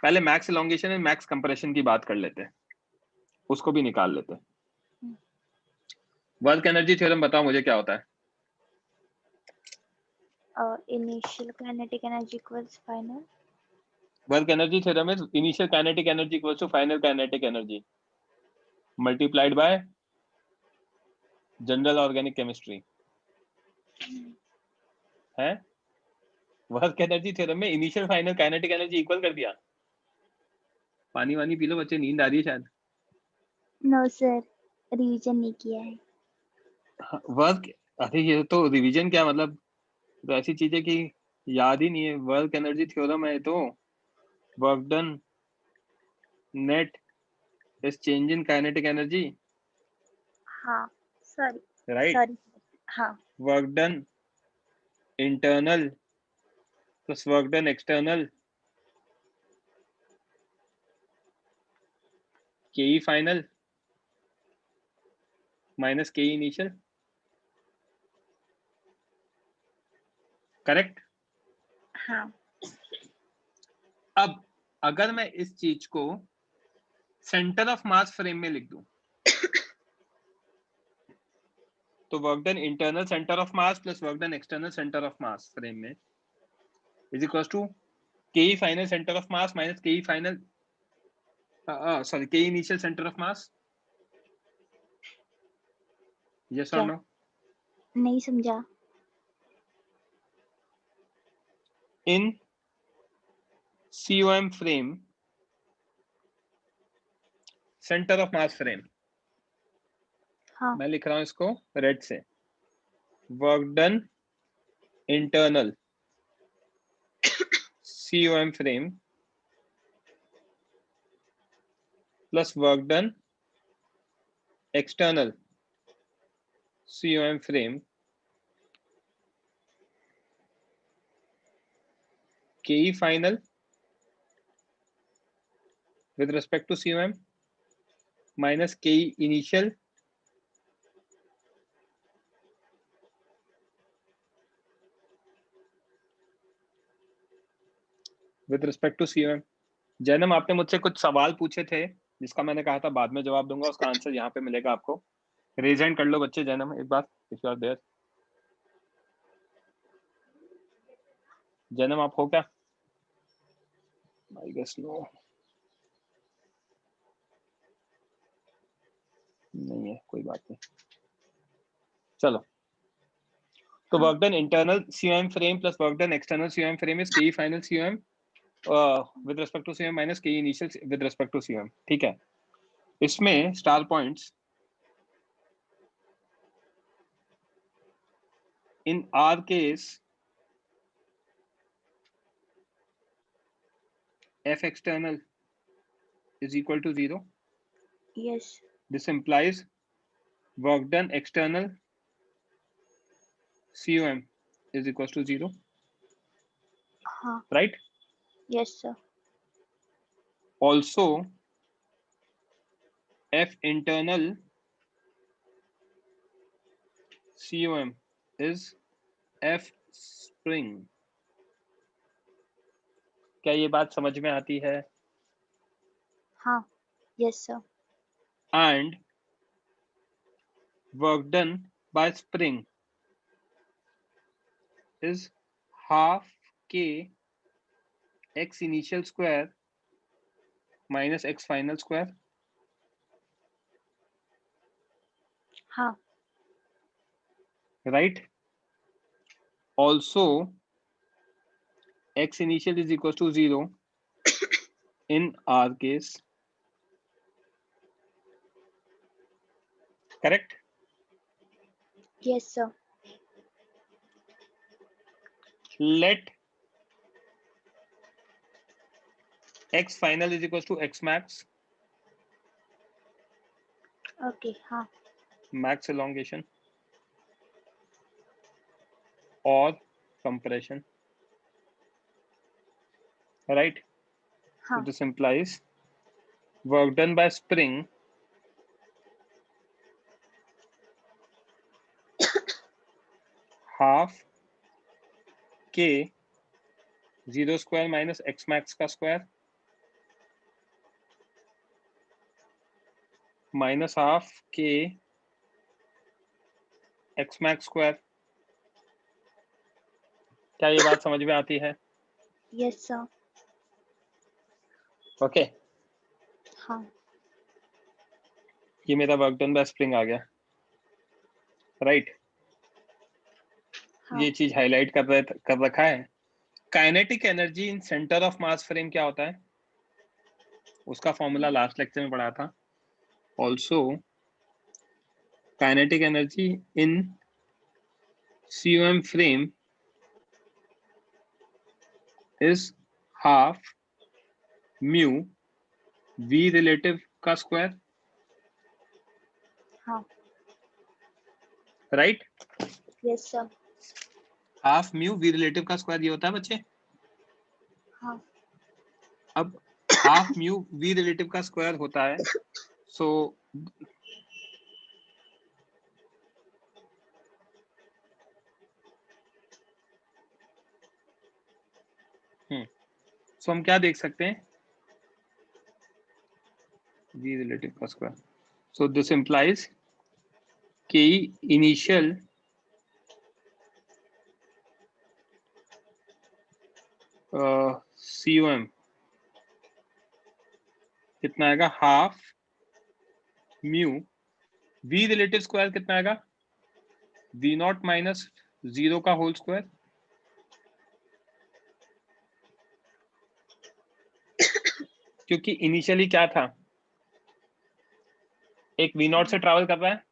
पहले max elongation and max compression की बात कर लेते हैं, उसको भी निकाल लेते हैं। वर्क एनर्जी थ्योरम बताओ मुझे क्या होता है? Initial kinetic energy equals final. Work energy theorem is initial kinetic energy equals to final kinetic energy multiplied by general organic chemistry, है? वर्क एनर्जी थ्योरम में initial final kinetic energy equal कर दिया। पानी वानी पी लो बच्चे, नींद आ रही है शायद। नो सर, रिवीजन नहीं किया है। वर्क, अरे ये तो रिवीजन क्या मतलब, तो ऐसी चीजें कि याद ही नहीं है। वर्क एनर्जी थ्योरम है तो work done net is change in kinetic energy, हाँ सॉरी राइट? सॉरी। हाँ। Work done internal plus work done external, के फाइनल माइनस के इनिशियल, करेक्ट? हाँ। अब अगर मैं इस चीज को सेंटर ऑफ मास फ्रेम में लिख दूं, तो work done internal centre of mass plus work done external centre of mass frame में इज इक्वल टू के final centre of mass minus के फाइनल सॉरी के initial centre of mass. Yes और क्या? नो? नहीं समझा। इन COM frame, centre of mass frame, हाँ। मैं लिख रहा हूं इसको रेड से, work done internal COM frame plus work done external COM frame के final with respect to COM minus ke initial with respect to COM। Jainam, आपने मुझसे कुछ सवाल पूछे थे जिसका मैंने कहा था बाद में जवाब दूंगा, उसका आंसर यहाँ पे मिलेगा आपको। रेज हैंड कर लो बच्चे, जैनम एक बार, if you are there. Jainam आप हो क्या? आई गेस नो, नहीं है, कोई बात नहीं। चलो, तो work done internal COM frame plus work done external COM frame is KE final COM with respect to COM minus KE initial with respect to COM। ठीक है, इसमें star points in our case F external is equal to 0. Yes. This implies work done external COM is equals to 0. Right? Yes, sir. Also, F internal COM is F spring. क्या ये बात समझ में आती है? हाँ. Yes, sir. And work done by spring is half K x initial square minus x final square. हाँ. Right? Also, x initial is equals to 0 in our case. Correct? Yes, sir. Let x final is equals to x max. Okay. हाँ. Max elongation or compression. Right? हाँ. So this implies work done by spring half K 0 square minus x max का square minus half K x max square। क्या ये बात समझ में आती है? Yes, sir. ओके, हाँ. ये मेरा वर्क डन बाय स्प्रिंग आ गया। राइट? हाँ. ये चीज हाईलाइट कर रखा है। Kinetic energy in centre of mass frame क्या होता है? उसका फॉर्मूला लास्ट लेक्चर में पढ़ा था। Also kinetic energy in COM frame is half mu V relative का स्क्वायर। हाँ. Right? Yes, sir. Half mu V relative का स्क्वायर ये होता है बच्चे। हाँ. अब हाफ म्यू V रिलेटिव का स्क्वायर होता है, सो सो हम क्या देख सकते हैं? V रिलेटिव का स्क्वायर। सो दिस इंप्लाइज के इनिशियल COM कितना आएगा? Half mu V relative square कितना आएगा? V नॉट माइनस 0 का होल स्क्वायर। क्योंकि इनिशियली क्या था? एक V नॉट से ट्रैवल कर रहा है।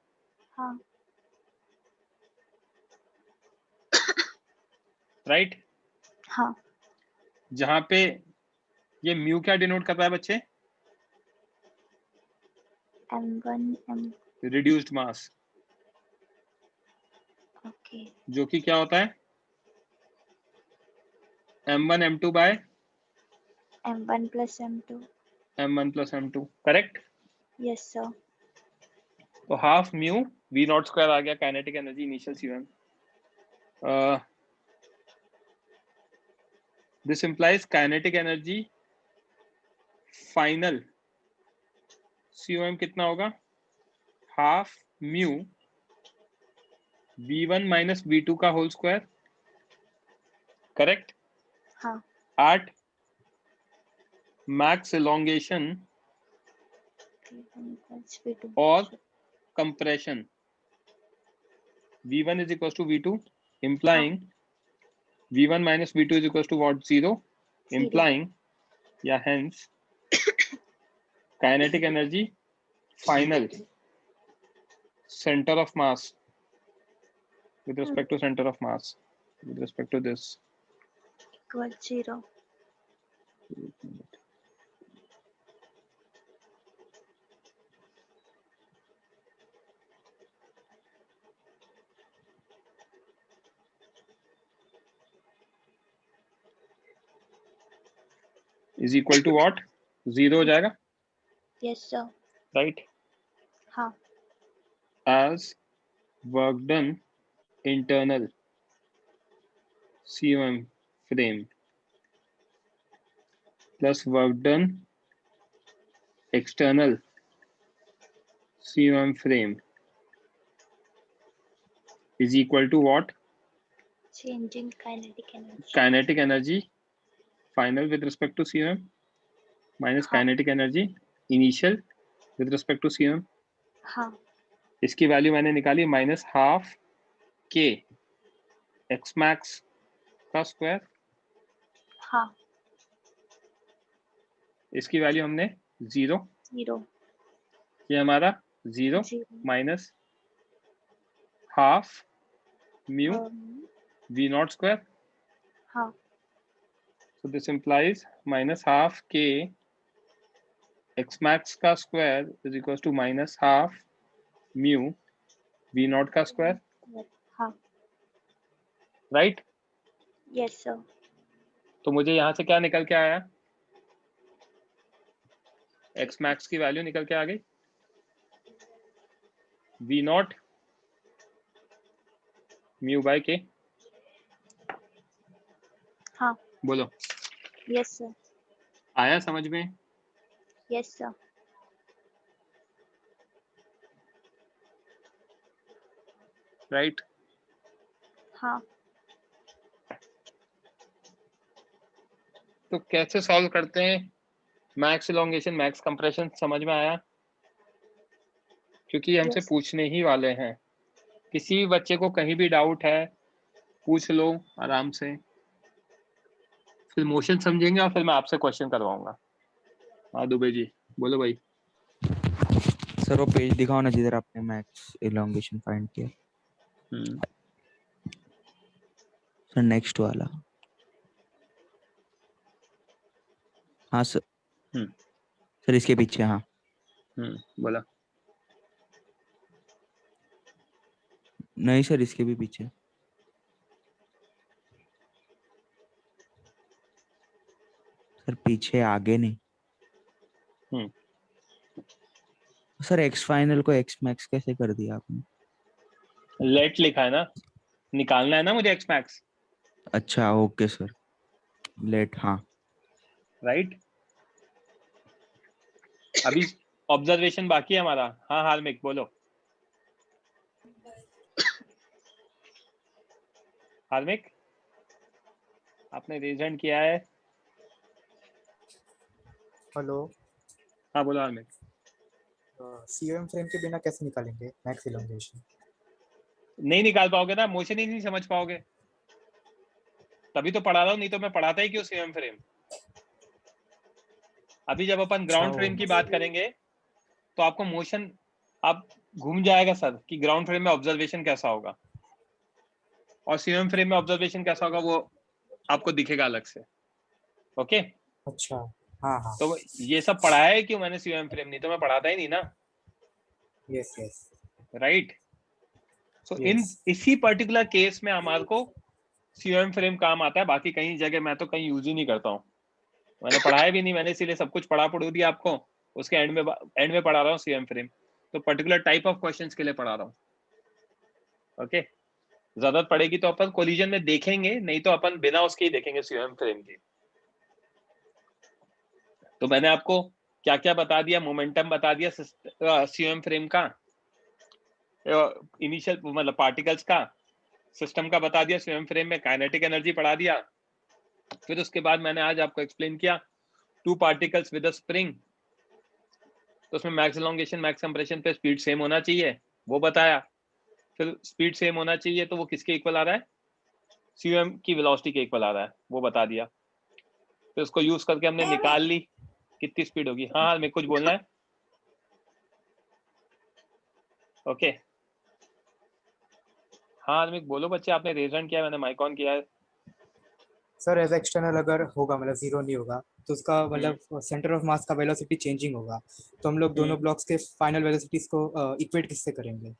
हाँ. राइट? हाँ. जहां पे ये म्यू क्या डिनोट कर रहा है बच्चे? M1 M. रिड्यूस्ड मास, Okay. जो कि क्या होता है? M1 M2 बाय M1 plus M2. M1 plus M2। Correct? Yes, sir. तो half mu V naught square आ गया kinetic energy initial COM। This implies kinetic energy final COM कितना होगा, half mu V1 minus V2 का whole square, correct. हाँ। 8 max elongation और compression V1 is equals to V2 implying V1 minus V2 is equals to what, 0, implying या hence kinetic energy final center of mass with respect to center of mass with respect to this equal 0. is equal to what, 0 हो जाएगा, Yes sir. right, हाँ। as work done internal COM frame plus work done external COM frame is equal to what, Change in kinetic energy. kinetic energy final with respect to COM minus kinetic energy initial with respect to COM. हाँ। इसकी value मैंने निकाली -12 K x max का square. हाँ। इसकी value हमने 0 ये हमारा 0 minus half mu V0 square. हाँ। So this implies -12 K x max का square is equals to -12 mu V0 का स्क्वायर, हाँ। राइट। Yes sir. तो मुझे यहाँ से क्या निकल के आया, x max की वैल्यू निकल के आ गई V0 म्यू बाय K। हाँ। बोलो, Yes sir. आया समझ में? Yes sir. राइट। हाँ। तो कैसे सॉल्व करते हैं, मैक्स इलोंगेशन मैक्स कंप्रेशन, समझ में आया? क्योंकि हमसे Yes. पूछने ही वाले हैं, किसी भी बच्चे को कहीं भी डाउट है पूछ लो आराम से, फिर मोशन समझेंगे और फिर मैं आपसे क्वेश्चन करवाऊंगा। हाँ दुबे जी बोलो भाई। सर वो पेज दिखाओ ना जिधर आपने मैक्स इलोंगेशन फाइंड किया। सर नेक्स्ट वाला। हाँ सर। सर इसके पीछे। हाँ बोला। नहीं सर इसके भी पीछे। सर पीछे आगे नहीं। सर एक्स फाइनल को एक्स मैक्स कैसे कर दिया आपने? लेट लिखा है ना, निकालना है ना मुझे एक्स मैक्स। अच्छा ओके सर, लेट। हाँ राइट। अभी ऑब्जर्वेशन बाकी है हमारा। हाँ हार्मिक बोलो। हार्मिक आपने रेज हैंड किया है। हेलो। हाँ बोलो हार्मिक। COM फ्रेम के बिना कैसे निकालेंगे मैक्स इलोंगेशन? नहीं निकाल पाओगे ना, मोशन ही नहीं समझ पाओगे, तभी तो पढ़ा रहा हूँ, नहीं तो मैं पढ़ाता ही क्यों COM फ्रेम। अभी जब अपन ग्राउंड फ्रेम की बात करेंगे तो आपको मोशन आप घूम जाएगा सर कि ग्राउंड फ्रेम में ऑब्जर्वेशन कैसा होगा और COM फ्रेम में ऑब्जर्वेशन कैसा होगा वो आपको दिखेगा अलग से। ओके अच्छा हाँ हाँ। तो ये सब पढ़ाया है क्यों मैंने COM फ्रेम, नहीं तो मैं पढ़ाता ही नहीं ना। Yes yes right. So in इसी पर्टिकुलर केस में हमारे को COM फ्रेम काम आता है, बाकी कहीं जगह मैं तो कहीं यूज ही नहीं करता हूँ, मैंने पढ़ाया भी नहीं, मैंने इसीलिए सब कुछ पढ़ा दिया आपको, उसके एंड में पढ़ा रहा हूँ COM फ्रेम, तो पर्टिकुलर टाइप ऑफ क्वेश्चंस के लिए पढ़ा रहा हूँ। ओके जरूरत पड़ेगी तो अपन कोलिजन में देखेंगे, नहीं तो अपन बिना उसके ही देखेंगे COM फ्रेम की। तो मैंने आपको क्या क्या बता दिया, मोमेंटम बता दिया सीओएम फ्रेम का, इनिशियल मतलब पार्टिकल्स का, सिस्टम का बता दिया, सीओएम फ्रेम में काइनेटिक एनर्जी पढ़ा दिया। फिर उसके बाद मैंने आज आपको एक्सप्लेन किया two particles with a spring, तो उसमें मैक्स एलोंगेशन मैक्स कंप्रेशन पे स्पीड सेम होना चाहिए, वो बताया। फिर स्पीड सेम होना चाहिए तो वो किसके इक्वल आ रहा है, सीओएम की वेलोसिटी के इक्वल आ रहा है, वो बता दिया। फिर उसको यूज करके हमने निकाल ली कितनी स्पीड होगी। हाँ मेरे कुछ बोलना है? ओके हाँ मैं बोलो बच्चे, आपने रेज हैंड किया, मैंने माइक ऑन किया है। सर एज एक्सटर्नल अगर होगा मतलब जीरो नहीं होगा तो उसका मतलब सेंटर ऑफ मास का वेलोसिटी चेंजिंग होगा, तो हम लोग दोनों ब्लॉक्स के फाइनल वेलोसिटीज को इक्वेट किससे करेंगे?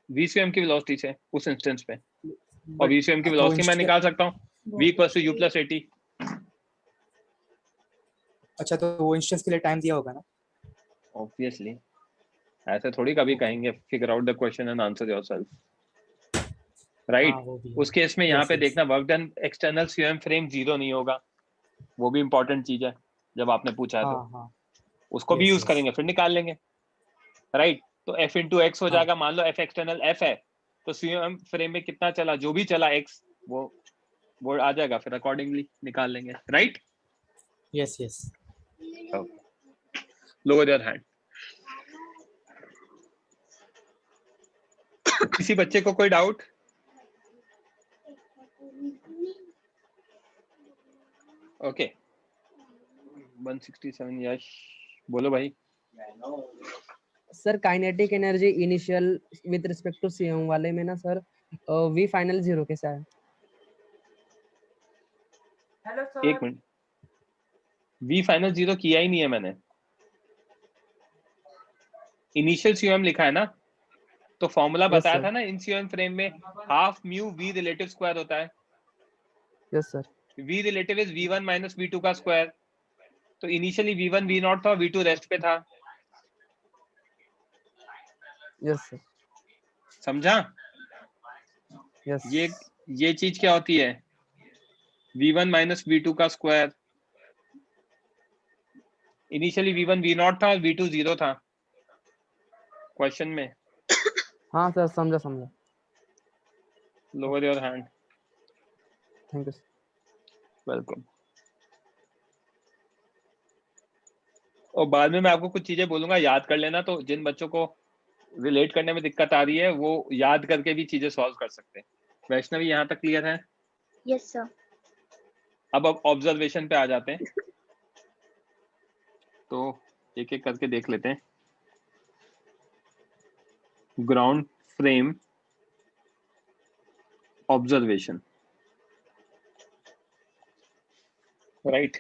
VCM की वेलोसिटी से उस इंस्टेंस पे, और VCM की तो वेलोसिटी मैं निकाल सकता हूँ V = U + AT। अच्छा तो वो इंस्टेंस के लिए टाइम दिया होगा ना? ऑब्वियसली, ऐसे थोड़ी कभी कहेंगे figure out the question and answer yourself, right. हाँ, वो भी है। उस केस में यहाँ Yes, पे yes. देखना work done external COM frame 0 नहीं होगा, वो भी इंपॉर्टेंट चीज है जब आपने पूछा है तो हाँ, उसको भी Yes, यूज yes. करेंगे, फिर निकाल लेंगे, राइट। तो F × X हो हाँ. जाएगा, मान लो F एक्सटर्नल F है तो सीओएम फ्रेम में कितना चला, जो भी चला X वो आ जाएगा, फिर अकॉर्डिंगली निकाल लेंगे, right. Yes, yes. Lower your hand. किसी बच्चे को कोई डाउट? ओके 167 यश बोलो भाई। Sir kinetic energy initial with respect to CM वाले में ना सर वी फाइनल 0 कैसा है? हेलो एक मिनट, V फाइनल 0 किया ही नहीं है मैंने, इनिशियल सीओएम लिखा है ना, तो फॉर्मूला बताया था ना इन सीओएम फ्रेम में half mu V relative square होता है। Yes sir. V relative is V1 - V2 का स्क्वायर, तो इनिशियली V1 V0 था, V2 रेस्ट पे था। Yes sir. समझा? यस। ये चीज क्या होती है, V1 - V2 का स्क्वायर। इनिशियली V1 V0 था, V2 0 था क्वेश्चन में। हाँ सर समझा। Lower your hand. Thank you. Welcome. और बाद में मैं आपको कुछ चीजें बोलूंगा, याद कर लेना, तो जिन बच्चों को रिलेट करने में दिक्कत आ रही है वो याद करके भी चीजें सॉल्व कर सकते हैं। वैष्णवी यहाँ तक क्लियर है? Yes sir. अब ऑब्जर्वेशन पे आ जाते हैं, तो एक एक करके देख लेते हैं। Ground frame observation, right.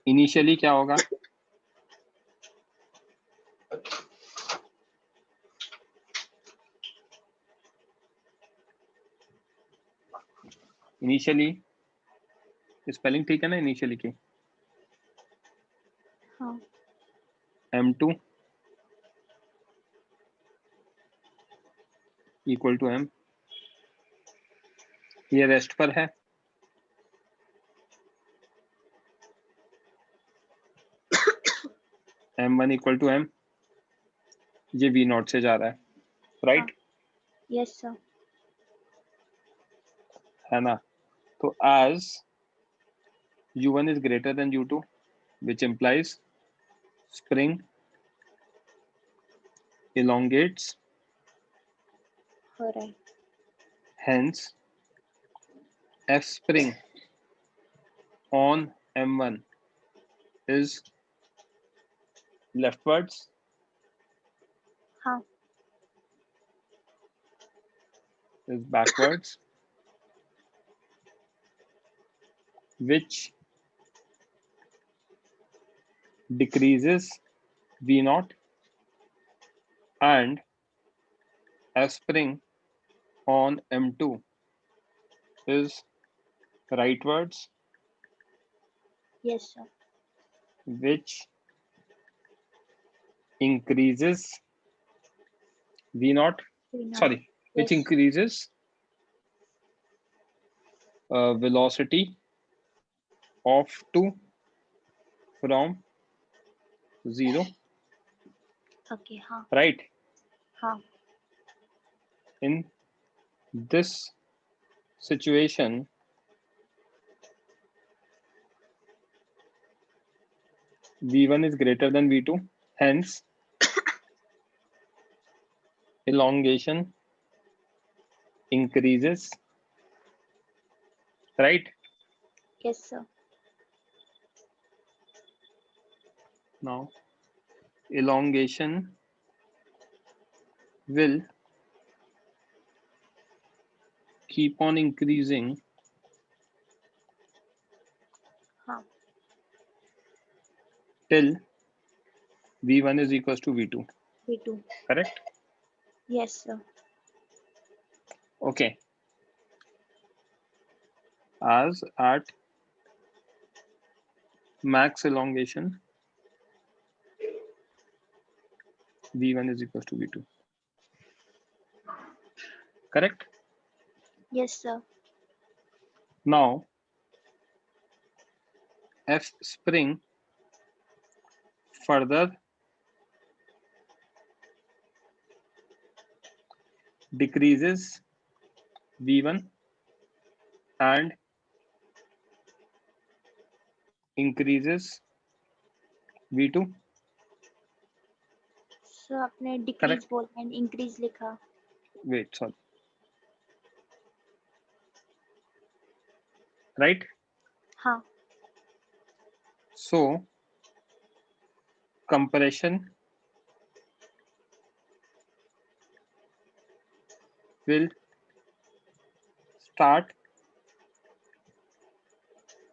Initially क्या होगा, इनिशियली स्पेलिंग ठीक है ना इनिशियली की? हाँ। M2 = M, ये रेस्ट पर है, M1 = M, ये V0 से जा रहा है, राइट। Yes sir. है ना? तो as U1 is greater than U2, which implies spring elongates, हो रहा है। hence F spring on M1 is leftwards, हाँ। is backwards, which decreases V0, and F spring on M2 is rightwards, yes sir. which increases V0, sorry, which Yes. increases velocity of 2 from 0, Okay, हाँ right? हाँ In this situation, V1 is greater than V2, hence elongation increases, right? yes sir. Now elongation will keep on increasing हाँ till V1 is equals to V2, V2 correct? yes sir. Okay. As at max elongation, V1 is equals to V2, correct? Yes sir. Now F spring further decreases V1 and increases V2, sir आपने correct? Decrease बोला and increase लिखा. Wait, sorry. Right? हाँ So compression will start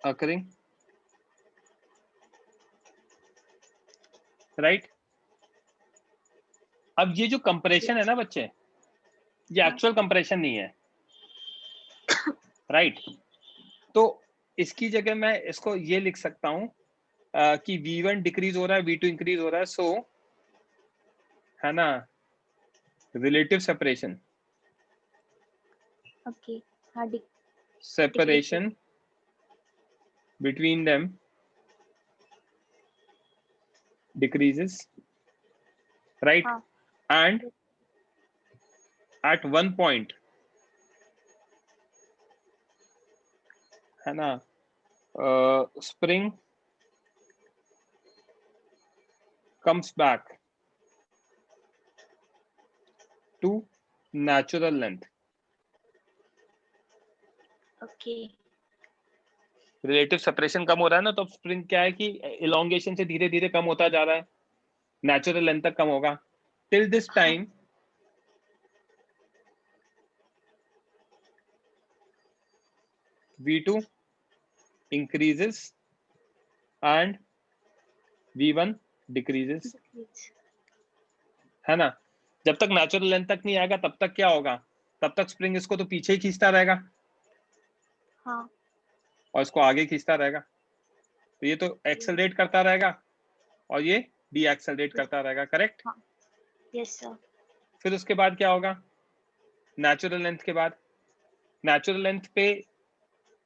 occurring, right? अब ये जो compression है ना बच्चे, ये एक्चुअल कंप्रेशन नहीं है, राइट? तो इसकी जगह मैं इसको ये लिख सकता हूं कि V1 डिक्रीज हो रहा है, V2 इंक्रीज हो रहा है, सो है ना रिलेटिव सेपरेशन, ओके हाँ separation between them decreases, right? हाँ And at one point, है ना, spring comes back to natural length. Okay relative separation कम हो रहा है ना, तो स्प्रिंग क्या है कि इलोंगेशन से धीरे धीरे कम होता जा रहा है, नेचुरल लेंथ तक कम होगा. Till this time V2 increases and V1 decreases, है ना? जब तक नेचुरल लेंथ तक नहीं आएगा तब तक क्या होगा, तब तक स्प्रिंग इसको तो पीछे ही खींचता रहेगा हाँ और इसको आगे खींचता रहेगा, तो ये तो एक्सेलरेट करता रहेगा और ये डी एक्सेलरेट करता रहेगा, करेक्ट? हाँ यस सर. फिर उसके बाद क्या होगा, नेचुरल लेंथ के बाद, नेचुरल लेंथ पे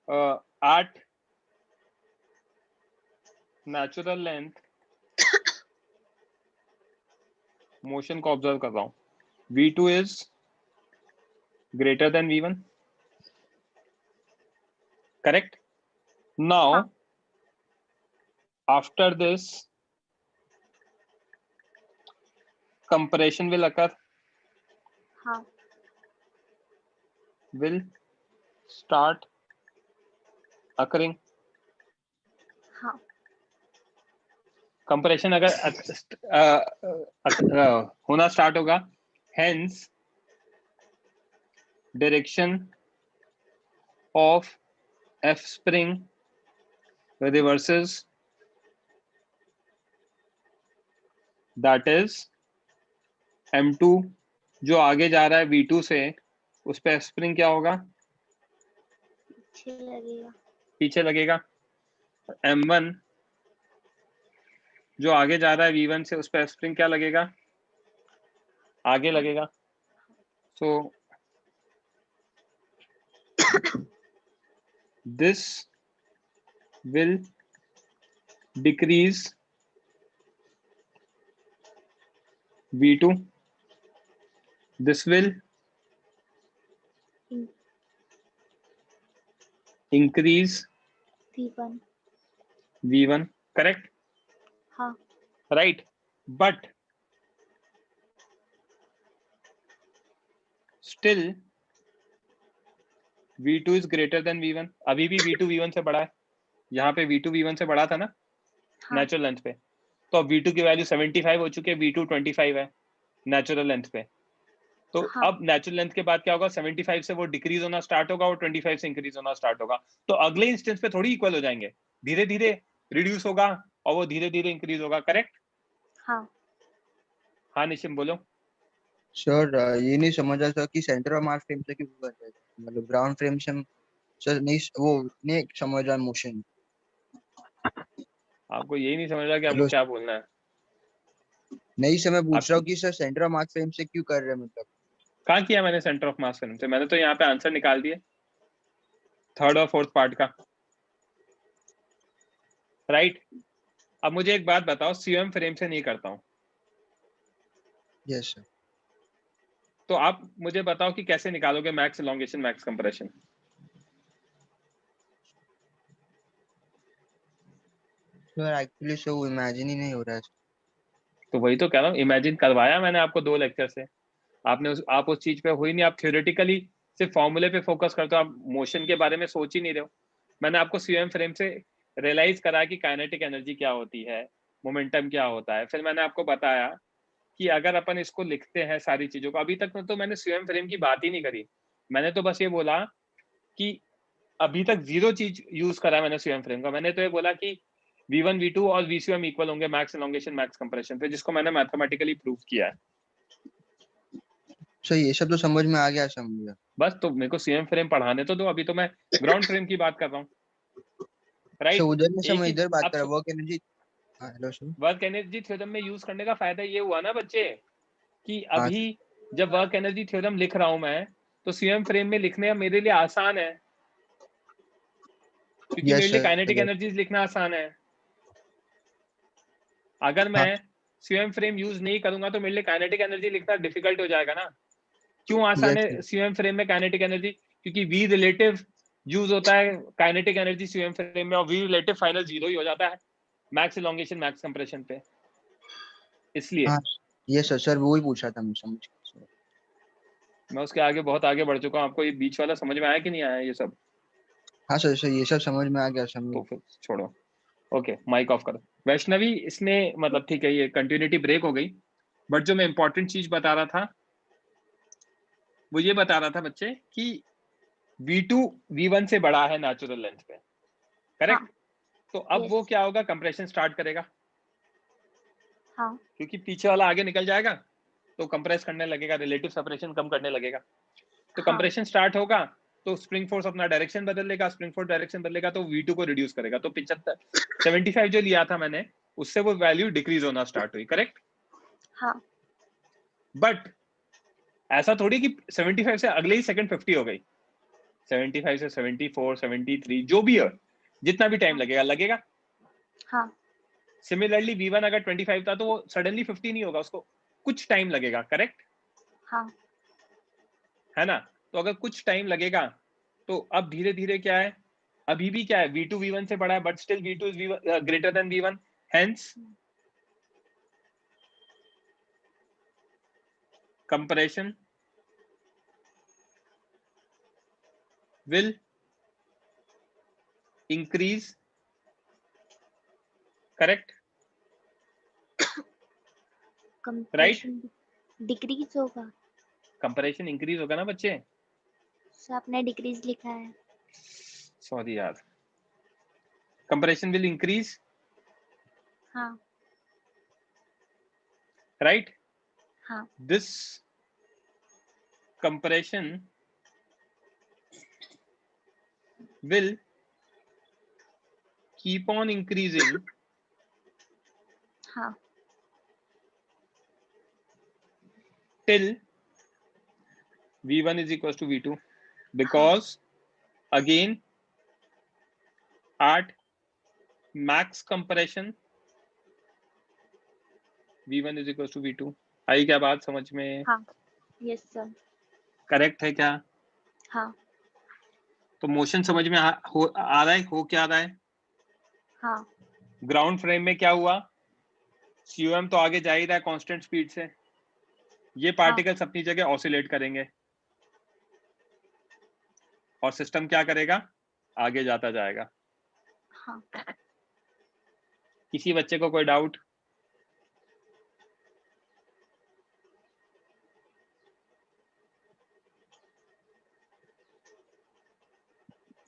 8 नेचुरल लेंथ मोशन को ऑब्जर्व कर रहा हूं, V2 is greater than V1, correct? Now after this compression will occur, हाँ will start occurring. हाँ कंप्रेशन अगर होना स्टार्ट होगा, hence direction of F spring reverses, that is M2 जो आगे जा रहा है V2 से, उस पे F spring क्या होगा, पीछे लगेगा. पीछे लगेगा. M1 जो आगे जा रहा है V1 से, उस पे F spring क्या लगेगा, आगे लगेगा. So this will decrease V2. This will increase V1. V1. Correct? हाँ. Right. But still V2 is greater than V1. अभी भी V2 V1 से बड़ा है. यहाँ पे V2 V1 से बड़ा था ना नेचुरल लेंथ पे. तो अब V2 की वैल्यू 75 हो चुकी है, V2 25 है नेचुरल लेंथ पे. तो अब नेचुरल लेंथ के बाद क्या होगा, 75 से वो डिक्रीज होना स्टार्ट होगा और 25 से इंक्रीज होना स्टार्ट होगा. तो अगले इंस्टेंस पे थोड़ी इक्वल हो जाएंगे, धीरे धीरे रिड्यूस होगा और वो धीरे धीरे इंक्रीज होगा. करेक्ट? हाँ निशिम बोलो. सर ये नहीं समझा सर कि सेंटर ऑफ मास फ्रेम से क्यों कर रहे हैं, मतलब ग्राउंड फ्रेम से सर नहीं, वो नहीं समझा मोशन. आपको यही नहीं समझ रहा कि आपको क्या बोलना है? नहीं सर, मैं पूछ रहा हूँ कि sir centre of mass frame से क्यों कर रहे हैं, मतलब कहाँ किया मैंने सेंटर ऑफ मास फ्रेम से? मैंने तो यहाँ पे आंसर निकाल दिया थर्ड और फोर्थ पार्ट का. राइट. अब मुझे एक बात बताओ, सीएम फ्रेम से नहीं करता हूँ. Yes sir. तो आप मुझे बताओ कि कैसे निकालोगे max elongation max compression? Sir actually sir वो इमेजिन ही नहीं हो रहा है. तो वही तो कह रहा हूँ, इमेजिन करवाया मैंने आपको 2 लेक्चर से. आप उस चीज पे हुई नहीं. आप थ्योरेटिकली सिर्फ फॉर्मूले पे फोकस करते हो, आप मोशन के बारे में सोच ही नहीं रहे हो. मैंने आपको सीएम फ्रेम से रियलाइज करा कि काइनेटिक एनर्जी क्या होती है, मोमेंटम क्या होता है. फिर मैंने आपको बताया कि अगर अपन इसको लिखते हैं सारी चीजों को, अभी तक तो मैंने सीएम फ्रेम की बात ही नहीं करी. मैंने तो बस ये बोला कि अभी तक 0 चीज यूज करा मैंने सीएम फ्रेम का. मैंने तो ये बोला कि V1 V2 और VCM इक्वल होंगे मैक्स एलोंगेशन मैक्स कंप्रेशन पे, जिसको मैंने मैथमेटिकली प्रूव किया है. सर ये सब तो समझ में आ गया सर मुझे. बस तो मेरे को सीएम फ्रेम पढ़ाने तो दो, अभी तो मैं ग्राउंड फ्रेम की बात कर रहा हूँ. राइट. सर उधर में सर मैं इधर बात कर रहा हूँ work energy. Hello sir. Work energy theorem में यूज करने का फायदा ये हुआ ना बच्चे कि अभी जब वर्क एनर्जी थ्योरम लिख रहा हूं मैं, तो सीएम फ्रेम में लिखने मेरे लिए आसान है, क्योंकि मेरे लिए काइनेटिक एनर्जीज लिखना आसान है. अगर मैं सीएम फ्रेम यूज नहीं करूंगा तो मेरे लिए काइनेटिक एनर्जी लिखना डिफिकल्ट हो जाएगा ना. क्यों आसान है सीएम फ्रेम में काइनेटिक एनर्जी? क्योंकि वी रिलेटिव यूज होता है काइनेटिक एनर्जी सीएम फ्रेम में, और वी रिलेटिव फाइनल 0 ही हो जाता है मैक्स एलोंगेशन मैक्स कंप्रेशन पे. इसलिए ये सर वो ही पूछा था, मैं समझ गया. मैं उसके आगे बहुत आगे बढ़ चुका हूँ. आपको ये बीच वाला समझ में आया कि नहीं आया ये सब? हाँ सर ये सब समझ में आ गया सर. तो फिर छोड़ो. ओके, माइक ऑफ करो. वैष्णवी, इसमें मतलब ठीक है ये कंटिन्यूटी ब्रेक हो गई, बट जो मैं इंपॉर्टेंट चीज बता रहा था वो ये बता रहा था बच्चे कि V2 V1 से बड़ा है नेचुरल लेंथ पे. करेक्ट? तो अब वो क्या होगा, कंप्रेशन स्टार्ट करेगा. क्योंकि पीछे वाला आगे निकल जाएगा तो कंप्रेस करने लगेगा, रिलेटिव सेपरेशन कम करने लगेगा. तो कंप्रेशन स्टार्ट होगा तो स्प्रिंग फोर्स अपना डायरेक्शन बदल लेगा. स्प्रिंग फोर्स डायरेक्शन बदलेगा तो V2 को रिड्यूस करेगा. तो 75 जो लिया था मैंने, उससे वो वैल्यू डिक्रीज होना स्टार्ट हुई. करेक्ट? हाँ. बट ऐसा थोड़ी कि 75 से अगले ही सेकंड 50 हो गई. 75 से 74 73 जो भी है, जितना भी टाइम लगेगा. हाँ. सिमिलरली V1 अगर 25 था तो वो सडनली 50 नहीं होगा, उसको कुछ टाइम लगेगा. करेक्ट? हाँ. है ना? तो अगर कुछ टाइम लगेगा तो अब धीरे धीरे क्या है, अभी भी क्या है, V2 V1 से बड़ा है, but still V2 is greater than V1. Hence compression will increase. Correct? compression decrease होगा. compression increase होगा ना बच्चे? सर आपने decrease लिखा है. सॉरी यार. compression will increase. हाँ. Right? हाँ. This compression will keep on increasing. हाँ. Till V1 is equals to V2, because again at max compression V1 is equal to V2। आई क्या बात समझ में? हाँ यस सर। करेक्ट है क्या? हाँ तो मोशन समझ में आ रहा है? हो क्या रहा है? हाँ ग्राउंड फ्रेम में क्या हुआ? COM तो आगे जा ही रहा है कांस्टेंट स्पीड से, ये पार्टिकल्स अपनी जगह ऑसिलेट करेंगे और सिस्टम क्या करेगा? आगे जाता जाएगा। हाँ। किसी बच्चे को कोई डाउट?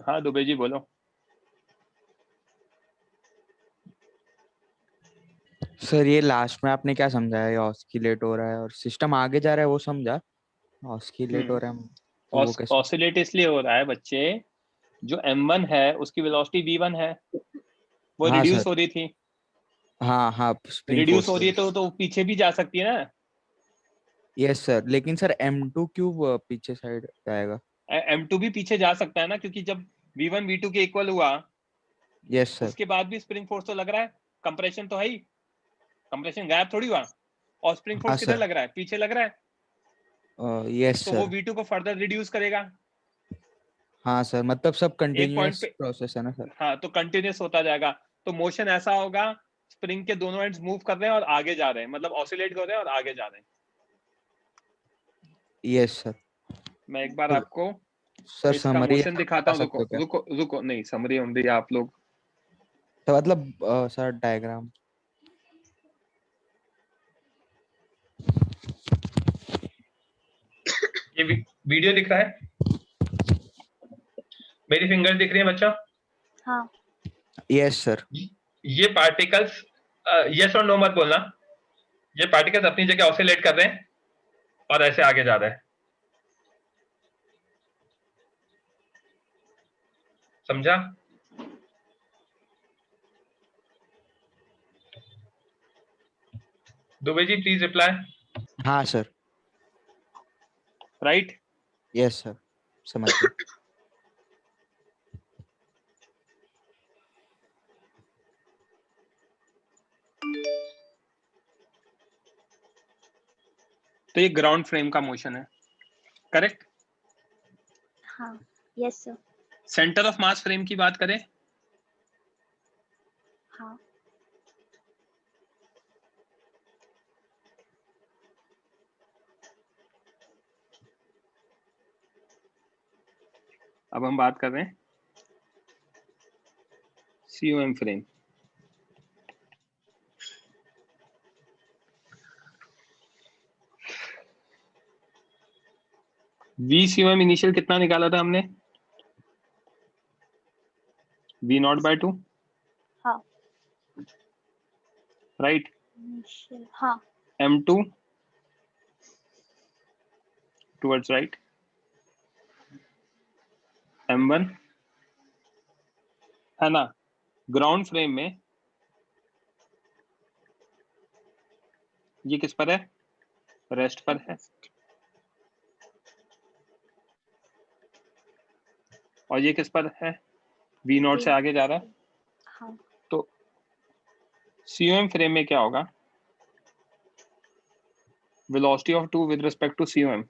हाँ दुबे जी बोलो। सर ये लास्ट में आपने क्या समझाया? ये ऑस्किलेट हो रहा है और सिस्टम आगे जा रहा है, वो समझा। ऑस्किलेट हो रहा है तो वो कैसे? ऑसिलेट इसलिए हो रहा है बच्चे, जो M1 है उसकी वेलोसिटी V1 है, वो हाँ रिड्यूस सर। हो रही थी। हाँ हाँ, स्प्रिंग रिड्यूस फोर्स हो की रही है वजह से। तो पीछे भी जा सकती है ना। यस सर, लेकिन सर M2 क्यों पीछे साइड जाएगा? M2 भी पीछे जा सकता है ना, क्योंकि जब V1 V2 के इक्वल हुआ यस सर। उसके बाद भी स्प्रिंग फोर्स तो लग रहा है, कंप्रेशन तो है ही, कंप्रेशन गायब थोड़ी हुआ। और स्प्रिंग हाँ फोर्स किधर सर। लग रहा है? पीछे लग रहा है, यस तो वो सर। V2 को फर्दर रिड्यूस करेगा। हाँ सर, मतलब सब एक पॉइंट कंटिन्यूअस पे, प्रोसेस है ना सर? हाँ तो कंटिन्यूस होता जाएगा। तो मोशन ऐसा होगा, स्प्रिंग के दोनों एंड्स मूव कर रहे हैं और आगे जा रहे हैं, मतलब ऑसिलेट कर रहे हैं और आगे जा रहे हैं। Yes sir. मैं एक बार तो आपको सर इसका समरी मोशन ऐसा दिखाता बता हूँ। सकते रुको हो क्या? रुको रुको, नहीं समरी उमरी आप लोग। तो मतलब सर डायग्राम। ये वीडियो दिख रहा है? मेरी फिंगर दिख रही है बच्चा? हाँ यस सर। ये पार्टिकल्स, यस और नो मत बोलना, ये पार्टिकल्स अपनी जगह ऑसिलेट कर रहे हैं और ऐसे आगे जा रहे हैं। समझा? Dubey ji please reply. हाँ सर। राइट? यस सर, समझ गया। तो ये ग्राउंड फ्रेम का मोशन है, करेक्ट? हाँ yes sir. Centre of mass frame की बात करें, हाँ अब हम बात कर रहे हैं COM फ्रेम। VCOM इनिशियल कितना निकाला था हमने? V0/2, हाँ राइट? हाँ M2 टुवर्ड्स राइट, M1 है ना। ग्राउंड फ्रेम में ये किस पर है? रेस्ट पर है। और ये किस पर है? V0 से आगे जा रहा है। हाँ तो COM फ्रेम में क्या होगा? Velocity of 2 with respect to COM,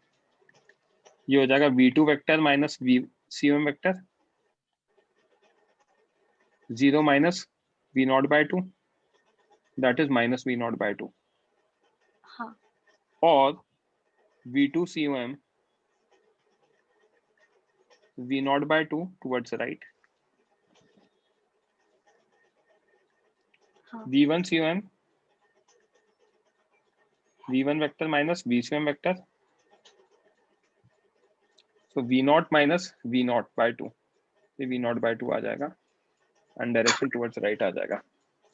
ये हो जाएगा V2 vector minus COM vector, 0 minus V0/2, that is minus V0/2। हाँ और V2 COM V0/2 towards right, हाँ V1 COM V1 vector minus VCOM vector, so V0 minus V0/2, ये V0/2 आ जाएगा and direction towards right आ जाएगा।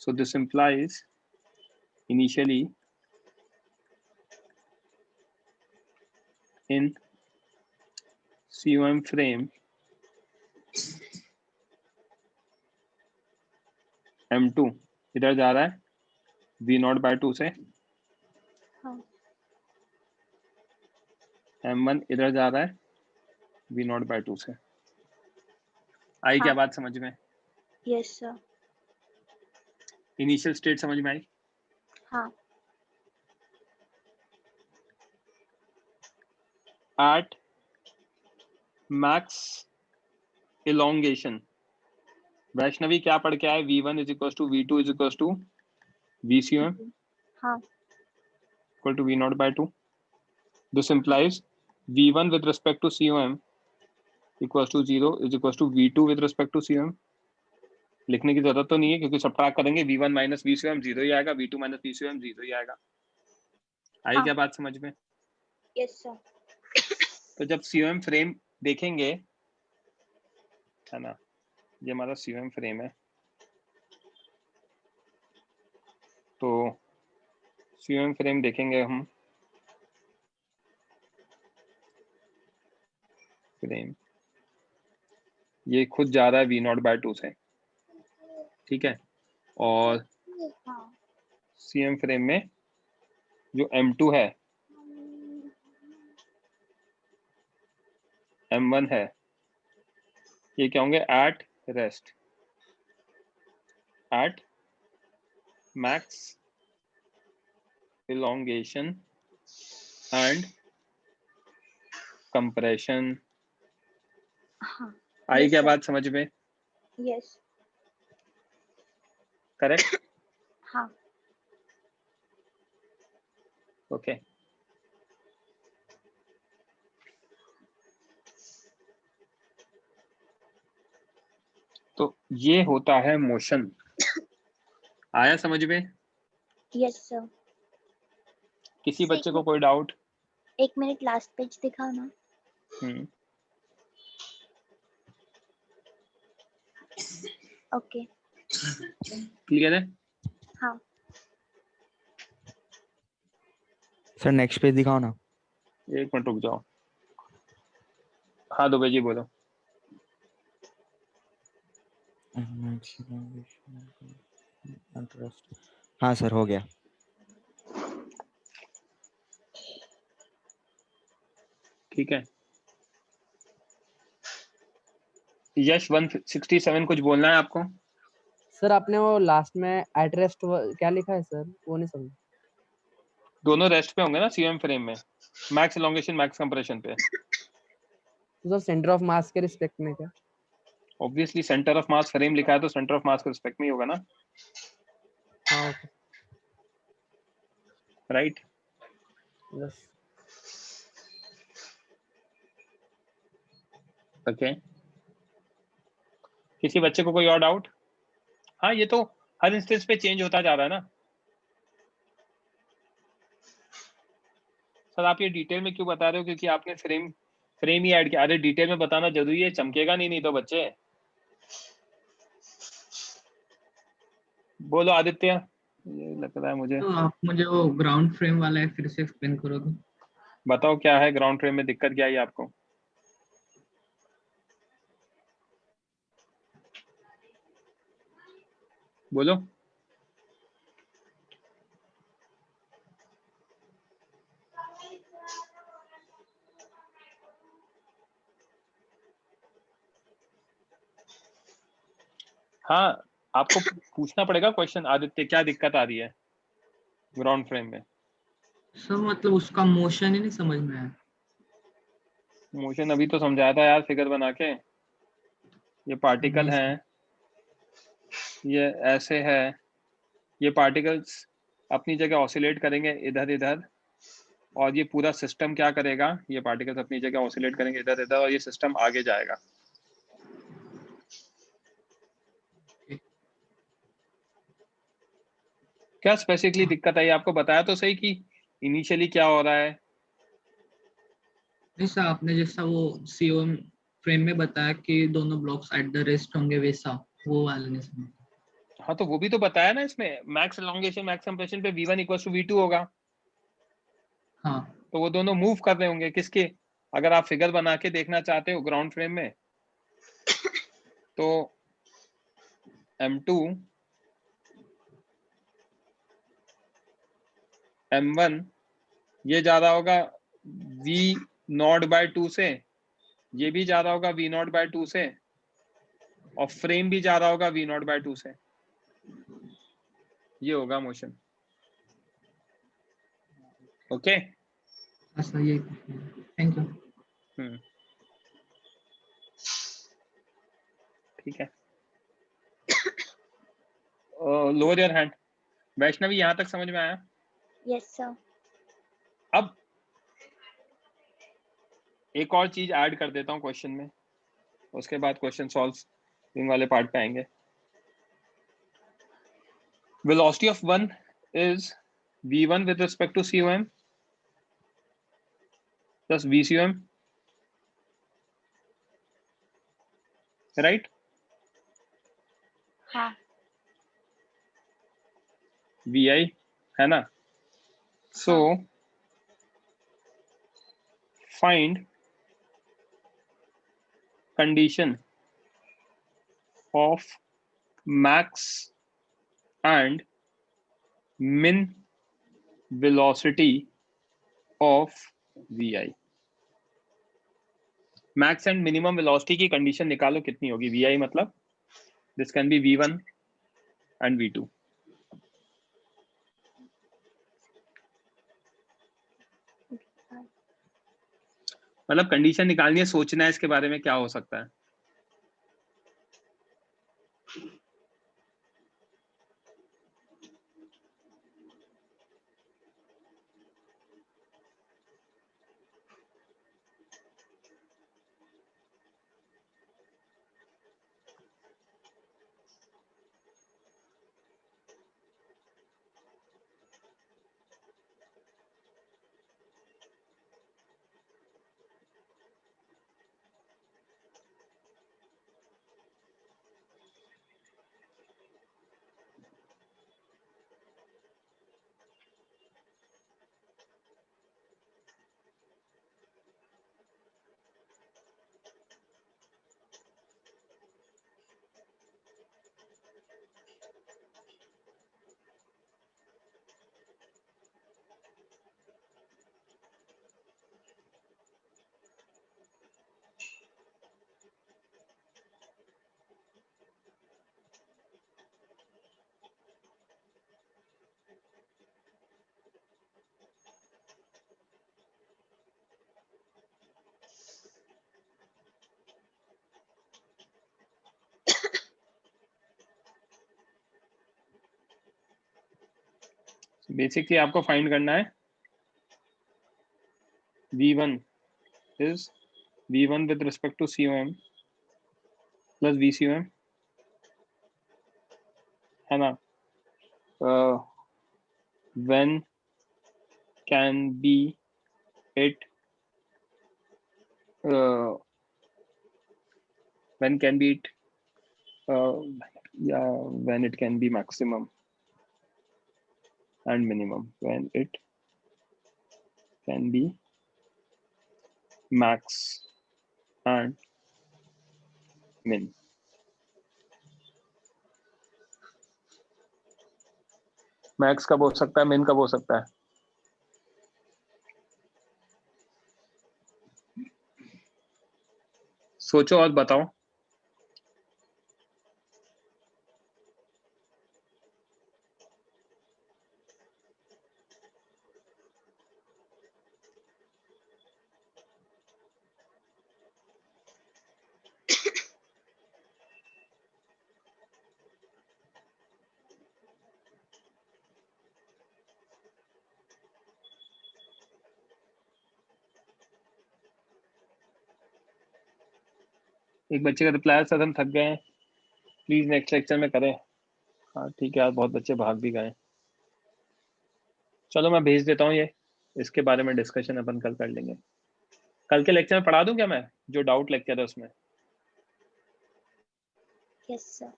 So this implies initially in COM frame M2 इधर जा रहा है V0/2 से, हाँ M1 इधर जा रहा है V0/2 से। आई क्या हाँ बात समझ में? Yes sir. इनिशियल स्टेट समझ में आई? हाँ। At max elongation, वैष्णवी क्या पढ़ के आए? V1 is equals to V2 is equals to VCM हाँ। equal to V0 by 2. This implies V1 with respect to COM equals to 0 is equals to V2 with respect to COM. लिखने की जरूरत तो नहीं है क्योंकि सब्ट्रैक्ट करेंगे V1 minus VCM 0 ही आएगा, V2 माइनस VCM 0 ही आएगा। आई हाँ। क्या बात समझ में? Yes sir. तो जब COM फ्रेम देखेंगे, है ना, ये हमारा COM फ्रेम है, तो COM फ्रेम देखेंगे हम, फ्रेम ये खुद जा रहा है V0 by 2 से, ठीक है, और COM फ्रेम में जो M2 है, M1 है, ये क्या होंगे? At rest, at max elongation and compression. हाँ। आई Yes, क्या sir. बात समझ में? यस। करेक्ट? हाँ। ओके। तो ये होता है मोशन। आया समझ में? Yes sir. किसी बच्चे को कोई डाउट? 1 मिनट लास्ट पेज दिखाओ ना। ओके। क्लियर है? हाँ। सर नेक्स्ट पेज दिखाओ ना। 1 मिनट रुक जाओ। हाँ दुबे जी बोलो। हाँ सर हो गया। ठीक है। यश 167 कुछ बोलना है आपको? सर आपने वो लास्ट में एट रेस्ट क्या लिखा है सर, वो नहीं समझा। दोनों रेस्ट पे होंगे ना सीएम फ्रेम में, मैक्स एलोंगेशन मैक्स कंप्रेशन पे। तो सर सेंटर ऑफ मास के रिस्पेक्ट में क्या? Obviously centre of mass frame लिखा है तो सेंटर ऑफ मास के रिस्पेक्ट में ही होगा ना। हाँ ओके। राइट। यस। ओके। किसी बच्चे को कोई और डाउट? हाँ ये तो हर इंस्टेंस पे चेंज होता जा रहा है ना। सर आप ये डिटेल में क्यों बता रहे हो? क्योंकि आपने फ्रेम ही ऐड किया। अरे डिटेल में बताना जरूरी है, चमकेगा नहीं तो बच्चे। बोलो आदित्य। ये लग रहा है मुझे। तो आप मुझे वो ग्राउंड फ्रेम वाला है फिर से एक्सप्लेन करोगे? बताओ क्या है ग्राउंड फ्रेम में, दिक्कत क्या है आपको? बोलो। हाँ आपको पूछना पड़ेगा क्वेश्चन। आदित्य क्या दिक्कत आ रही है ग्राउंड फ्रेम में? सर मतलब उसका मोशन ही नहीं समझ में आया। मोशन अभी तो समझाया था यार फिगर बना के। ये पार्टिकल नहीं हैं, ये ऐसे है, ये पार्टिकल्स अपनी जगह ऑसिलेट करेंगे इधर इधर, और ये पूरा सिस्टम क्या करेगा? ये पार्टिकल्स अपनी जगह ऑसिलेट करेंगे इधर इधर और ये सिस्टम आगे जाएगा। क्या स्पेसिफिकली दिक्कत आई आपको? बताया तो सही कि इनिशियली क्या हो रहा है। नहीं सर आपने जैसा वो सीओएम फ्रेम में बताया कि दोनों ब्लॉक्स एट द रेस्ट होंगे वैसा वो वाला नहीं समझ। हाँ तो वो भी तो बताया ना इसमें, मैक्स एलोंगेशन मैक्स कंप्रेशन पे V1 इक्वल टू V2 होगा। हाँ तो वो दोनों मूव कर रहे होंगे किसके? अगर आप फिगर बना के देखना चाहते हो ग्राउंड फ्रेम में, तो M2 M1 ये जा रहा होगा V0 by 2 से, ये भी जा रहा होगा V0 by 2 से, और फ्रेम भी जा रहा होगा V0 by 2 से। ये होगा मोशन। ओके अच्छा ये थैंक यू। ठीक है, लोअर योर हैंड। वैष्णवी यहाँ तक समझ में आया? Yes sir. अब एक और चीज ऐड कर देता हूँ क्वेश्चन में, उसके बाद क्वेश्चन सॉल्विंग वाले पार्ट पे आएंगे। Velocity of one is v1 with respect to COM plus VCOM, right? हाँ। VI है ना? So find condition of max and min velocity of VI। Max and minimum velocity की कंडीशन निकालो, कितनी होगी? VI मतलब this can B V1 and V2। मतलब condition निकालनी है, सोचना है इसके बारे में क्या हो सकता है। बेसिकली आपको फाइंड करना है V1 is V1 with respect to COM plus VCOM, है ना? When can be it when can be it yeah, when it can be maximum and minimum, when it can be max and min। Max कब हो सकता है, मिन कब हो सकता है? सोचो और बताओ। एक बच्चे का रिप्लाई, सर हम थक गए हैं, प्लीज नेक्स्ट लेक्चर में करें। हाँ ठीक है यार, बहुत बच्चे भाग भी गए। चलो मैं भेज देता हूँ ये, इसके बारे में डिस्कशन अपन कल कर लेंगे। कल के लेक्चर में पढ़ा दूं क्या मैं, जो डाउट लेक्चर है उसमें? Yes sir.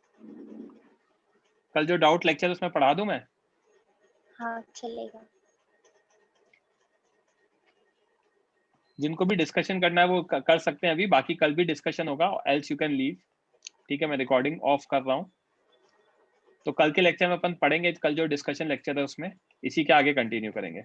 कल जो डाउट लेक्चर उसमें पढ़ा दूं मैं? हाँ चलेगा। जिनको भी डिस्कशन करना है वो कर सकते हैं अभी, बाकी कल भी डिस्कशन होगा, एल्स यू कैन लीव। ठीक है, मैं रिकॉर्डिंग ऑफ कर रहा हूँ। तो कल के लेक्चर में अपन पढ़ेंगे, कल जो डिस्कशन लेक्चर है उसमें इसी के आगे कंटिन्यू करेंगे।